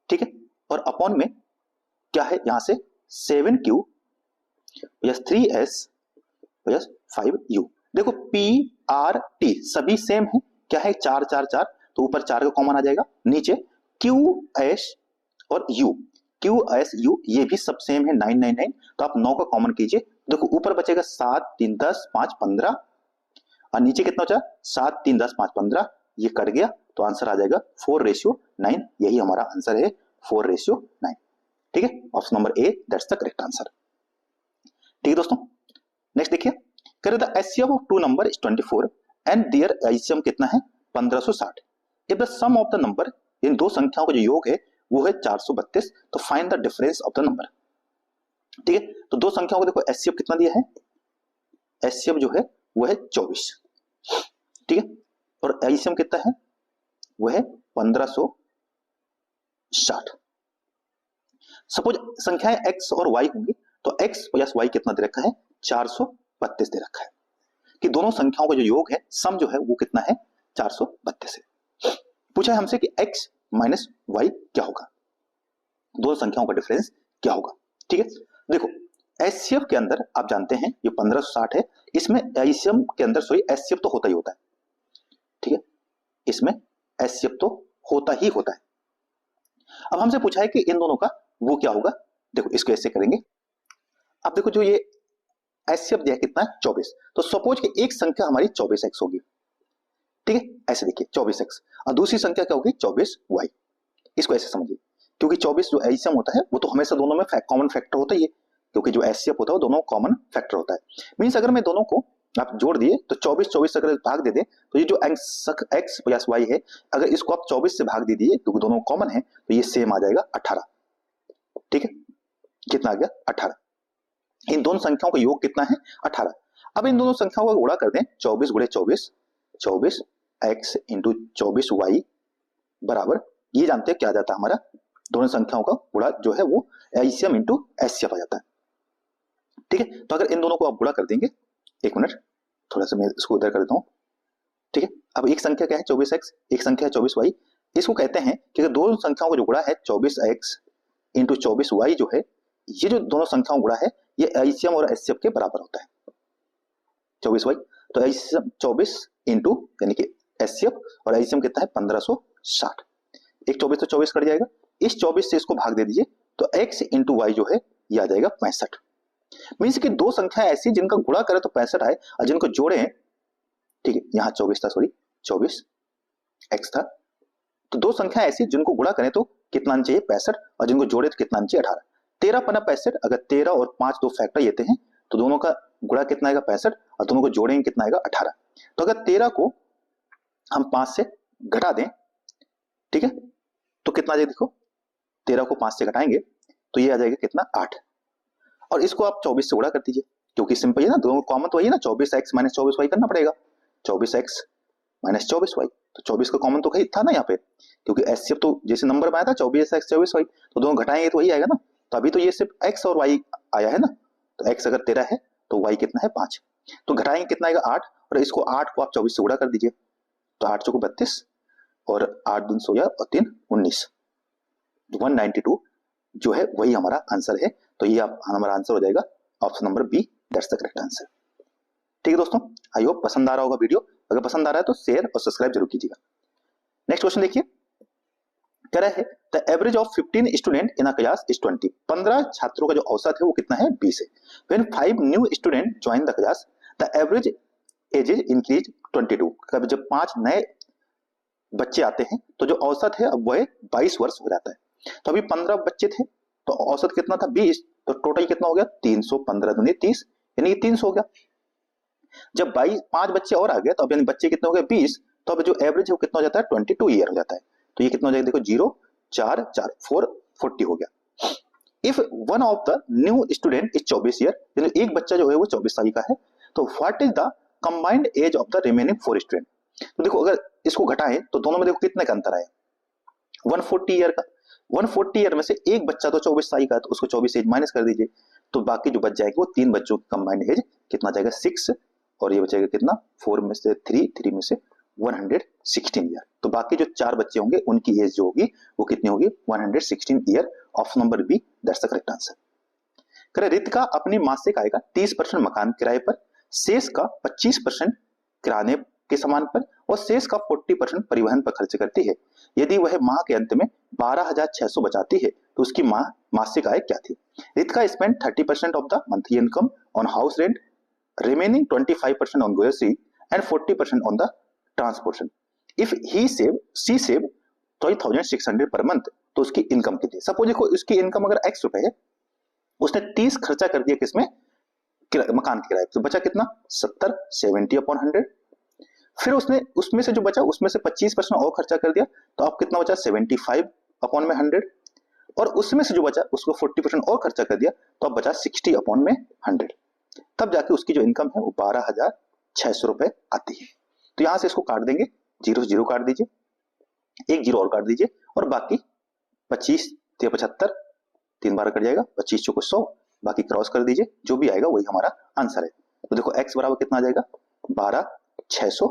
S1: ठीक है, और अपॉन में क्या है, यहां से 7Q plus 3S plus 5U। देखो P R T सभी सेम है, क्या है 4 4 4, तो ऊपर 4 का कॉमन आ जाएगा, नीचे Q S और U, Q S U ये भी सब सेम है 999, तो आप 9 का कॉमन कीजिए, देखो ऊपर बचेगा 7 3 10 5 15, और नीचे कितना बचा 7 3 10 5 15, ये कट गया, तो आंसर आ जाएगा 4:9। यही हमारा आंसर है 4:9। ठीक है, option number A that's the correct answer. ठीक है दोस्तों, नेक्स्ट देखिए, कह the HCF of two number is 24 and their HCM कितना है 1560। If the sum of the number, इन दो संख्याओं का जो योग है वो है 432, तो find the difference of the number. ठीक है, तो दो संख्याओं को देखो एचसीएफ कितना दिया है, एचसीएफ जो है वो है 24। ठीक है, और एचसीएम कितना है, वो है 1560। सपोज संख्याएं x और y होंगी, तो x प्लस y कितना दे रखा है 432 दे रखा है, कि दोनों संख्याओं का जो योग है सम जो है वो कितना है 432 है। पूछा है हमसे कि x माइनस y क्या होगा, दोनों संख्याओं का डिफरेंस क्या होगा। ठीक है, देखो एचसीएफ के अंदर आप जानते हैं ये 1560 है, इसमें एचसीएम के अंदर सॉरी एचसीएफ तो होता ही होता है। ठीक है, इसमें एचसीएफ तो होता ही होता है। अब हमसे पूछा है कि इन दोनों का वो क्या होगा, देखो इसको ऐसे करेंगे। अब देखो जो ये एचसीएफ दिया कितना है 24, तो सपोज कि एक संख्या हमारी 24x होगी। ठीक है, ऐसे देखिए 24x, और दूसरी संख्या क्या होगी 24y। इसको ऐसे समझिए, क्योंकि 24 जो एचसीएफ होता है वो तो हमेशा दोनों में कॉमन फैक्टर होता ही है, क्योंकि जो एचसीएफ होता है वो दोनों कॉमन फैक्टर होता है। मींस अगर मैं दोनों को आप जोड़ दिए तो 24 अगर भाग दे दे, तो ये जो x प्लस y है, अगर इसको आप 24 से भाग दे दिए क्योंकि दोनों कॉमन है, तो ये सेम आ जाएगा 18। ठीक है, कितना आ गया 18। इन दोनों संख्याओं का योग कितना है 18। अब इन दोनों संख्याओं का गुणा कर दें, 24 गुणे 24, 24x इंटू 24y बराबर, ये जानते हैं क्या आ जाता है हमारा, दोनों संख्याओं का गुणा जो है वो एचसीएफ इंटू एचसीएफ आ जाता है। ठीक है, तो अगर इन दोनों को आप गुणा कर देंगे, एक मिनट थोड़ा सा मैं इसको उधर कर देता हूं। ठीक है, अब एक संख्या क्या है 24x, एक संख्या है 24y, इसको कहते हैं कि अगर दो संख्याओं का जो गुणा है 24x इंटू 24y जो है, ये जो दोनों संख्याओं गुणा है ये एचसीएफ और एचसीएफ के बराबर होता है 24y, तो एचसीएफ 24 इंटू यानी कि एचसीएफ और एचसीएफ कितना है 1560। एक 24 तो 24 कट जाएगा, इस 24 से इसको भाग दे दीजिए, तो x इंटू वाई जो है ये आ जाएगा 65। मीन्स कि दो संख्या ऐसी जिनका गुणा करें तो 65 आए, और जिनको जोड़े, ठीक है यहाँ 24 था, सॉरी 24 x था, तो दो संख्या ऐसी जिनको गुणा करें तो कितना आना चाहिए 65, और जिनको जोड़े तो कितना आना चाहिए 18। 13 पना 65, अगर 13 और 5 दो फैक्टर लेते हैं तो दोनों का गुणा कितना आएगा 65, और दोनों को जोड़ेंगे कितना आएगा 18। तो अगर 13 को हम 5 से घटा दें, ठीक है, तो कितना आ जाएगा देखो 13 को 5 से घटाएंगे तो ये आ जाएगा कितना 8, और इसको आप 24 से गुणा कर दीजिए क्योंकि सिंपल है ना, दोनों कॉमन तो वही है ना, 24x माइनस 24y करना पड़ेगा, 24x माइनस 24y, तो 24 का कॉमन तो कहीं था ना यहाँ पे, क्योंकि एचसीएफ तो जैसे नंबर में आया था 24x 24y, तो दोनों घटाएंगे तो वही आएगा ना, तो अभी तो ये सिर्फ x और y आया है ना, तो x अगर 13 है तो y कितना है 5, तो घटाएंगे कितना आएगा 8, और इसको 8 को आप 24 से गुणा कर दीजिए, तो 8 चौको 32 और 8 दूनी 16 और 3 19, 192 जो है वही हमारा आंसर है। तो ये आप हमारा आंसर हो जाएगा option number B, that's the correct answer. ठीक है दोस्तों, आई होप पसंद आ रहा होगा वीडियो, अगर पसंद आ रहा है तो शेयर और सब्सक्राइब जरूर कीजिएगा। नेक्स्ट क्वेश्चन देखिए, कह रहा है the average of 15 student in a class is 20, 15 छात्रों का जो औसत है वो कितना है 20 है। When 5 new student join the class the average age is increase 22, कब जब 5 नए बच्चे आते हैं तो जो औसत है अब वो है 22 वर्ष हो जाता है। तो अभी 15 बच्चे थे तो औसत कितना था 20, तो टोटल कितना हो गया 315 दूनी 30, यानी 300 हो गया। जब 5 बच्चे और आ गए तो अब यानी बच्चे कितने हो गए 20, तो अब जो एवरेज है वो कितना हो जाता है 22 ईयर हो जाता है। तो ये कितना हो जाएगा देखो 0 4 4 4 40 हो गया। If one of the new student is 24 year, यानी एक बच्चा जो है वो 24 साल का है, तो what is the combined age of the remaining 4 student. तो देखो अगर इसको घटाएं तो दोनों में देखो कितने का अंतर आया 140 ईयर का, 140 ईयर में से एक बच्चा तो 24 साल का है तो उसको 24 एज माइनस कर दीजिए, तो बाकी जो बच जाएगा वो 3 बच्चों की कंबाइंड एज कितना जाएगा 6, और ये बचेगा कितना 4 में से 3 में से 116 ईयर। तो बाकी जो 4 बच्चे होंगे उनकी एज जो होगी वो कितनी होगी 116 year, option number B that's the correct answer. करे रितिका अपनी मासिक आय का 30% मकान किराए पर, शेष का 25% किराने के सामान पर और शेष का 40% परिवहन पर खर्च करती है। यदि वह माह के अंत में 12,600 बचाती है तो उसकी मासिक आय क्या थी। Ritika spend 30% of the monthly income on house rent, remaining 25% on grocery and 40% on the transportation. If she save 12,600 per month, तो उसकी इनकम कितनी। सपोज देखो उसकी इनकम अगर x रुपए है, उसने 30 खर्चा कर दिया किसमें मकान के किराए, तो बचा कितना 70 70 अपॉन 100, फिर उसने उसमें से जो बचा उसमें से 25% और खर्चा कर दिया, तो अब कितना बचा 75 अपॉन में 100, और उसमें से जो बचा उसको 40% और खर्चा कर दिया, तो अब बचा 60 अपॉन में 100, तब जाके उसकी जो इनकम है वो 12,600 रुपए आती है। तो यहां से इसको काट देंगे, 0 से 0 काट दीजिए, एक 0 और काट दीजिए, और बाकी 25 75 3 बार कट जाएगा, 25 चौको 100, बाकी क्रॉस कर दीजिए, जो भी आएगा वही हमारा आंसर है। तो देखो x बराबर कितना आ जाएगा 12,600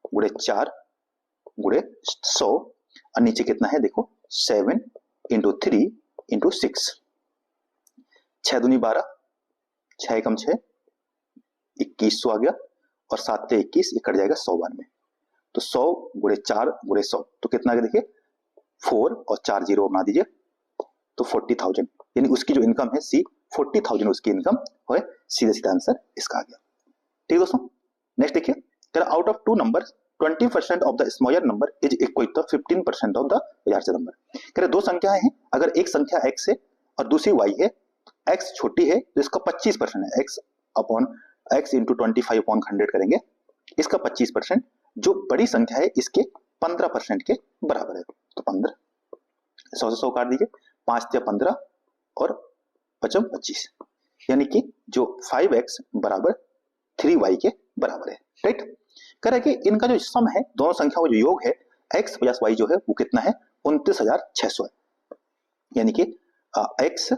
S1: गुणे 4 गुणे 100, और नीचे कितना है देखो 7 इंटू 3 इंटू 6, 6 दूनी 12, 6 कम 6 2100 आ गया, और 7 से 21 ये कट जाएगा 100 बार में, तो 100 गुणे 4 गुणे 100 तो कितना आ गया देखिए 4 और 4 0 बना दीजिए, तो 40,000, यानी उसकी जो इनकम है सी 40,000 उसकी इनकम है, सीधा सीधा आंसर इसका आ गया। ठीक है दोस्तों, नेक्स्ट देखिए, out of 2 number 20% of the smaller number is equal to 15% of the larger number. कह रहे दो संख्याएं हैं, अगर एक संख्या x है और दूसरी y है, x छोटी है तो इसका 25% है, x इंटू 25 अपॉन 100 करेंगे, इसका 25%, जो बड़ी संख्या है इसके 15% के बराबर है, तो 15 100 से 100 काट दीजिए, 5 या 15 और 5 25, यानी कि जो 5x बराबर 3y के बराबर है। राइट, कह रहा है कि इनका जो सम है, दोनों संख्याओं का जो योग है x प्लस y जो है वो कितना है 29,600 है, यानी कि x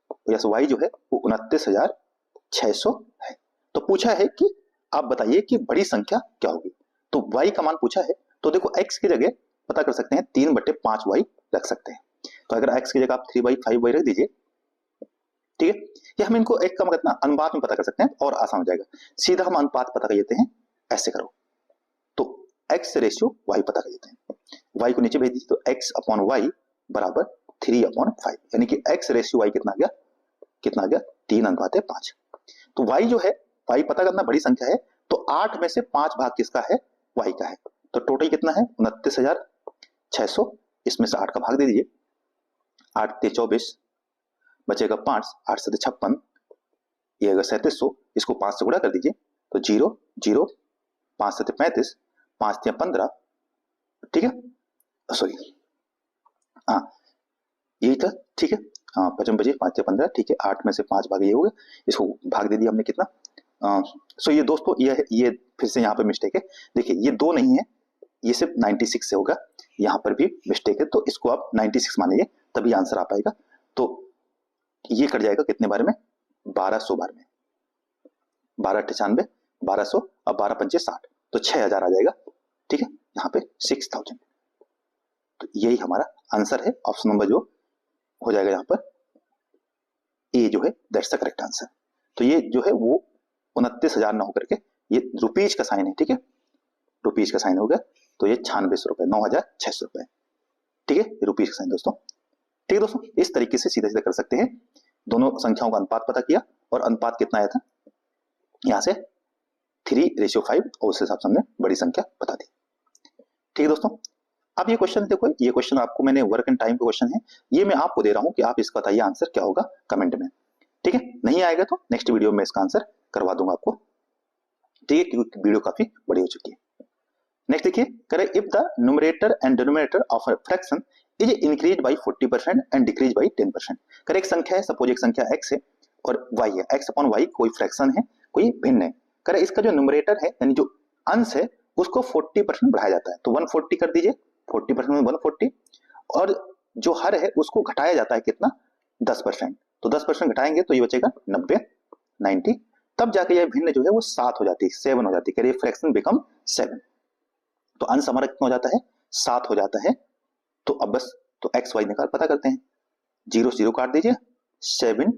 S1: प्लस y जो है वो 29,600 है। तो पूछा है कि आप बताइए कि बड़ी संख्या क्या होगी, तो y का मान पूछा है, तो देखो x की जगह पता कर सकते हैं 3/5y रख सकते हैं, तो अगर x की जगह आप 3/5y रख दीजिए, ठीक है, या हम इनको एक का मतलब अनुपात में पता कर सकते हैं और आसान हो जाएगा, सीधा हम अनुपात पता कर लेते हैं, ऐसे करो तो x रेशियो y पता कर लेते हैं, y को नीचे भेज दीजिए, तो x अपॉन y बराबर 3/5, यानी कि x रेशियो y कितना आ गया 3:5। तो y जो है y पता करना बड़ी संख्या है, तो 8 में से 5 भाग किसका है y का है, तो टोटल कितना है 29,600, इसमें से 8 का भाग दे दीजिए, 8 से 24 बचेगा 5, 8 से 56, ये अगर 3700, इसको 5 से गुणा कर दीजिए, तो 0 0 5 से 35, 5 से 15, ठीक है, सॉरी हाँ यही था, ठीक है। हाँ 55 25 5 से 15, ठीक है। 8 में से 5 भाग ये हो गया, इसको भाग दे दिया हमने कितना। सो ये दोस्तों ये फिर से यहाँ पे मिस्टेक है। देखिए ये 2 नहीं है, ये सिर्फ 96 से होगा, यहाँ पर भी मिस्टेक है, तो इसको आप 96 मानिए तभी आंसर आ पाएगा। तो ये कट जाएगा कितने बार में, 1200 बार में, 1298 1200 और 12 पंचे 60, तो 6000 आ जाएगा, ठीक है। यहाँ पे 6000, तो यही हमारा आंसर है। ऑप्शन नंबर जो हो जाएगा यहाँ पर ए जो है दैट्स द करेक्ट आंसर। तो ये जो है वो 29,000 ना होकर के ये रुपीज का साइन है, ठीक है, रुपीज का साइन हो गया, तो ये 9600 रुपए, 9600 रुपए, ठीक है, रुपीज का साइन दोस्तों। ठीक है दोस्तों, इस तरीके से सीधा सीधा कर सकते हैं। दोनों संख्याओं का अनुपात पता किया, और अनुपात कितना आया था यहां से 3:5, और उस हिसाब से हमने बड़ी संख्या बता दी। ठीक है दोस्तों, अब ये क्वेश्चन देखो, ये क्वेश्चन आपको मैंने वर्क एंड टाइम का क्वेश्चन है, ये मैं आपको दे रहा हूं कि आप इसका बताइए आंसर क्या होगा कमेंट में, ठीक है। नहीं आएगा तो नेक्स्ट वीडियो में इसका आंसर करवा दूंगा आपको, ठीक है, क्योंकि वीडियो काफी बड़ी हो चुकी है। नेक्स्ट देखिए, करें if the numerator and denominator of a fraction is increase by 40% and decrease by 10%। करें एक संख्या है, सपोज एक संख्या x है और y है, x अपॉन y कोई फ्रैक्शन है, कोई भिन्न है। करें इसका जो न्यूमरेटर है यानी जो अंश है उसको 40% बढ़ाया जाता है, तो 140 कर दीजिए, 40% में 140, और जो हर है उसको घटाया जाता है कितना, 10%, तो 10% घटाएंगे तो ये बचेगा 90 90, तब जाके ये भिन्न जो है वो 7 हो जाती है, 7 हो जाती है, करिए फ्रैक्शन बिकम 7, तो अंश हमारा कितना हो जाता है, 7 हो जाता है। तो अब बस तो एक्स वाई निकाल पता करते हैं, 0 0 काट दीजिए, 7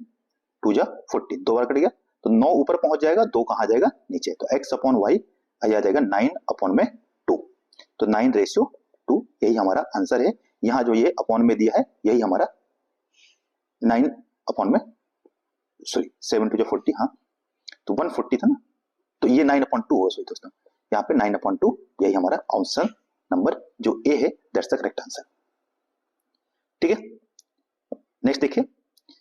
S1: 2 जा 40, 2 बार कट गया, तो 9 ऊपर पहुंच जाएगा, 2 कहां जाएगा नीचे, तो x अपॉन वाई आ जाएगा 9 अपॉन में 2, तो 9:2, यही हमारा आंसर है। यहाँ जो ये अपॉन में दिया है यही हमारा 9 अपॉन में, सॉरी 7 2 जा 40, हाँ तो 140 था ना, तो ये 9/2 हो, सॉरी दोस्तों, यहाँ पे 9/2, यही हमारा ऑप्शन नंबर जो ए है दैट्स द करेक्ट आंसर, ठीक है। नेक्स्ट देखिए,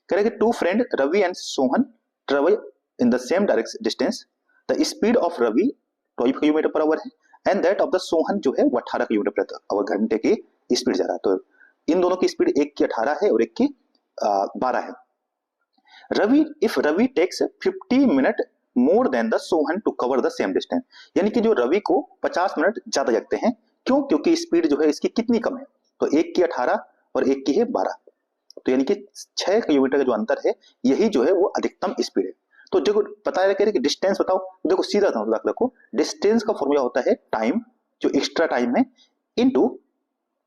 S1: करेंगे two friend Ravi and Sohan travel in the same direction distance, the speed of Ravi 12 kilometre per hour है and that of the Sohan जो है वो 18 किलोमीटर पर आवर घंटे की स्पीड जा रहा है। तो इन दोनों की स्पीड, एक की 18 है और एक की 12 है। Ravi if Ravi takes 50 minute more than the Sohan to cover the same distance, यानी कि जो रवि को 50 मिनट ज्यादा लगते हैं, क्यों, क्योंकि स्पीड जो है इसकी कितनी कम है, तो एक की 18 और एक की है 12, तो यानी कि 6 किलोमीटर का जो अंतर है यही जो है वो अधिकतम स्पीड है। तो देखो पता है कि डिस्टेंस बताओ, देखो सीधा रखो, डिस्टेंस का फॉर्मूला होता है टाइम, जो एक्स्ट्रा टाइम है, इनटू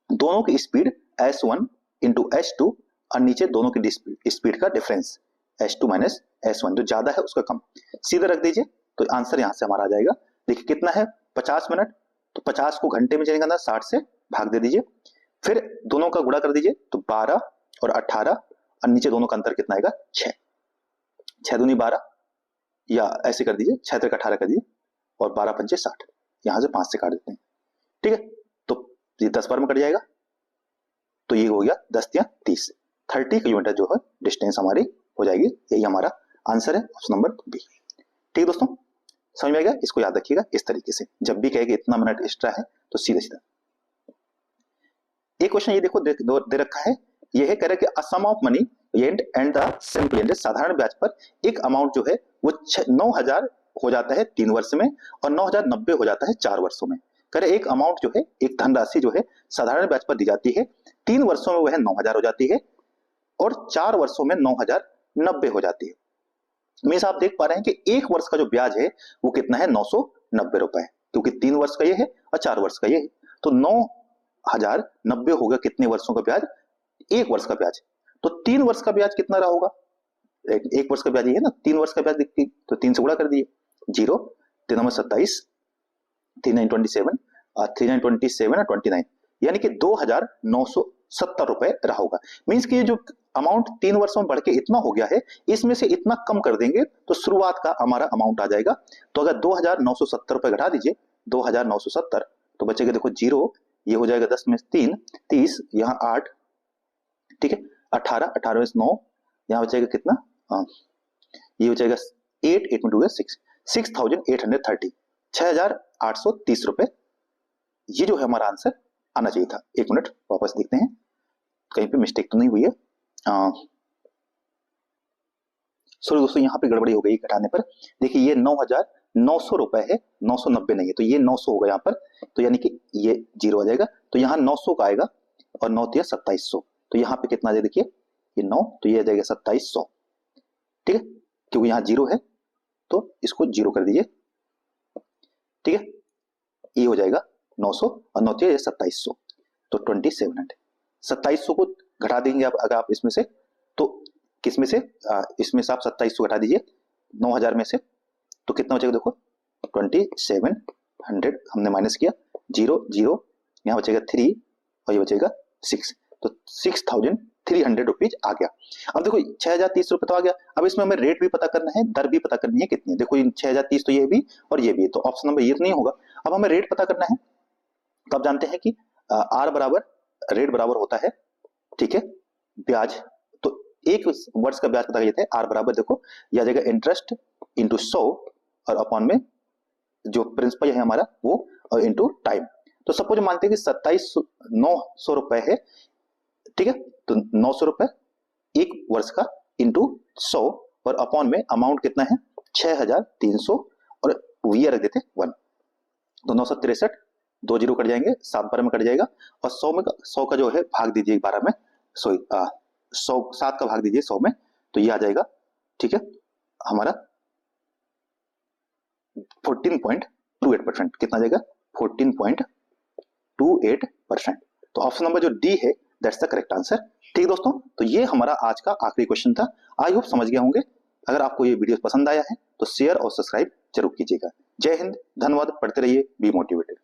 S1: दोनों की स्पीड s1 इंटू s2, और नीचे दोनों की स्पीड का डिफरेंस s2 माइनस s1, जो ज्यादा है उसका कम, सीधा रख दीजिए, तो आंसर यहां से हमारा आ जाएगा। देखिए कितना है 50 मिनट, तो 50 को घंटे में चलेगा, 60 से भाग दे दीजिए, फिर दोनों का गुणा कर दीजिए, तो 12 और 18, और नीचे दोनों का अंतर कितना आएगा 6, 6 दूनी 12, या ऐसे कर दीजिए 6 तक 18 कर दीजिए, और 12 पंचे 60, यहां से 5 से काट देते हैं, ठीक है, तो ये 10 बार में कट जाएगा, तो ये हो गया 10 या 30, 30 किलोमीटर जो है डिस्टेंस हमारी हो जाएगी, यही हमारा आंसर है ऑप्शन नंबर बी। ठीक है दोस्तों, समझ में आ गया, इसको याद रखिएगा इस तरीके से, जब भी कहेगा इतना मिनट एक्स्ट्रा है तो सीधा सीधा। एक क्वेश्चन ये देखो दे रखा है, ये है कह रहा है कि a sum of money and the simple interest, साधारण ब्याज पर एक अमाउंट जो है वो 9000 हो जाता है 3 वर्ष में, और 9090 हो जाता है 4 वर्षों में। कह रहे एक अमाउंट जो है, एक धनराशि जो है साधारण ब्याज पर दी जाती है, 3 वर्षों में वह 9000 हो जाती है और 4 वर्षों में 9090 हो जाती है। मीन्स आप देख पा रहे हैं कि एक वर्ष का जो ब्याज है वो कितना है 990 रुपए, क्योंकि 3 वर्ष का ये है और 4 वर्ष का ये है, तो 9090 होगा कितने वर्षों का ब्याज, एक वर्ष का ब्याज, तो 3 वर्ष का ब्याज कितना रहा होगा, एक वर्ष का ब्याज ये है ना, 3 वर्ष का ब्याज दिखती, तो 3 से गुणा कर दिए, 0 3 में 27, 3 9 27, 3 9 27 और 29, यानी कि 2970 रुपए रहा होगा। मीन्स कि ये जो अमाउंट 3 वर्षों में बढ़ के इतना हो गया है, इसमें से इतना कम कर देंगे तो शुरुआत का हमारा अमाउंट आ जाएगा। तो अगर 2970 रुपए घटा दीजिए, 2970, तो बचेगा देखो 0, ये हो जाएगा 10 में 3 30, यहाँ 8, ठीक है, 18 18 में 9, यहाँ बचेगा कितना, ये हो जाएगा 8 8 में 2 है 6, 6830, 6830 रुपए, ये जो है हमारा आंसर आना चाहिए था। एक मिनट वापस देखते हैं कहीं पे मिस्टेक तो नहीं हुई है, सॉरी दोस्तों, यहाँ पे गड़बड़ी हो गई घटाने पर। देखिए ये 9,900 रुपए है, 990 नहीं है, तो ये 900 होगा यहाँ पर, तो यानी कि ये जीरो आ जाएगा, तो यहाँ 900 का आएगा और 9 तिया 2700, तो यहाँ पे कितना आ जाएगा देखिए, ये 9, तो ये आ जाएगा 2700, ठीक है, क्योंकि यहाँ जीरो है तो इसको जीरो कर दीजिए, ठीक है, ये हो जाएगा 900 और 9 तिया 2700, तो 2700। 2700 को घटा देंगे आप अगर आप इसमें से, तो किस में से, इसमें से आप 2700 घटा दीजिए 9000 में से, तो कितना हो जाएगा देखो, 2700 हमने माइनस किया, जीरो जीरो, यहाँ बचेगा 3 और ये बचेगा 6, तो 6300 रुपीज आ गया। अब देखो 6030 रुपए तो आ गया, अब इसमें हमें रेट भी पता करना है, दर भी पता करनी है कितनी है। देखो 6030 तो ये भी और ये भी, तो ऑप्शन नंबर ये तो नहीं होगा। अब हमें रेट पता करना है, तो आप जानते हैं कि आर बराबर रेट बराबर होता है, ठीक है, ब्याज, तो एक वर्ष का ब्याज पता करते हैं, आर बराबर देखो यह आ जाएगा इंटरेस्ट इंटू 100 और अपॉन में जो प्रिंसिपल है हमारा वो और इंटू टाइम। तो सपोज मानते हैं कि 900 रुपए है, ठीक है, तो 900 रुपए एक वर्ष का इंटू 100 और अपॉन में अमाउंट कितना है 6300 और वीआर रख देते 1, तो 963, 2 जीरो कट जाएंगे, 7 12 में कट जाएगा, और 100 का जो है भाग दीजिए 12 में, सॉरी 7 का भाग दीजिए 100 में, तो ये आ जाएगा, ठीक है, हमारा 14.28%, कितना आ जाएगा 14.28%। तो ऑप्शन नंबर जो डी है दैट्स द करेक्ट आंसर। ठीक है दोस्तों, तो ये हमारा आज का आखिरी क्वेश्चन था। आई होप समझ गए होंगे। अगर आपको ये वीडियो पसंद आया है तो शेयर और सब्सक्राइब जरूर कीजिएगा। जय हिंद, धन्यवाद, पढ़ते रहिए, बी मोटिवेटेड।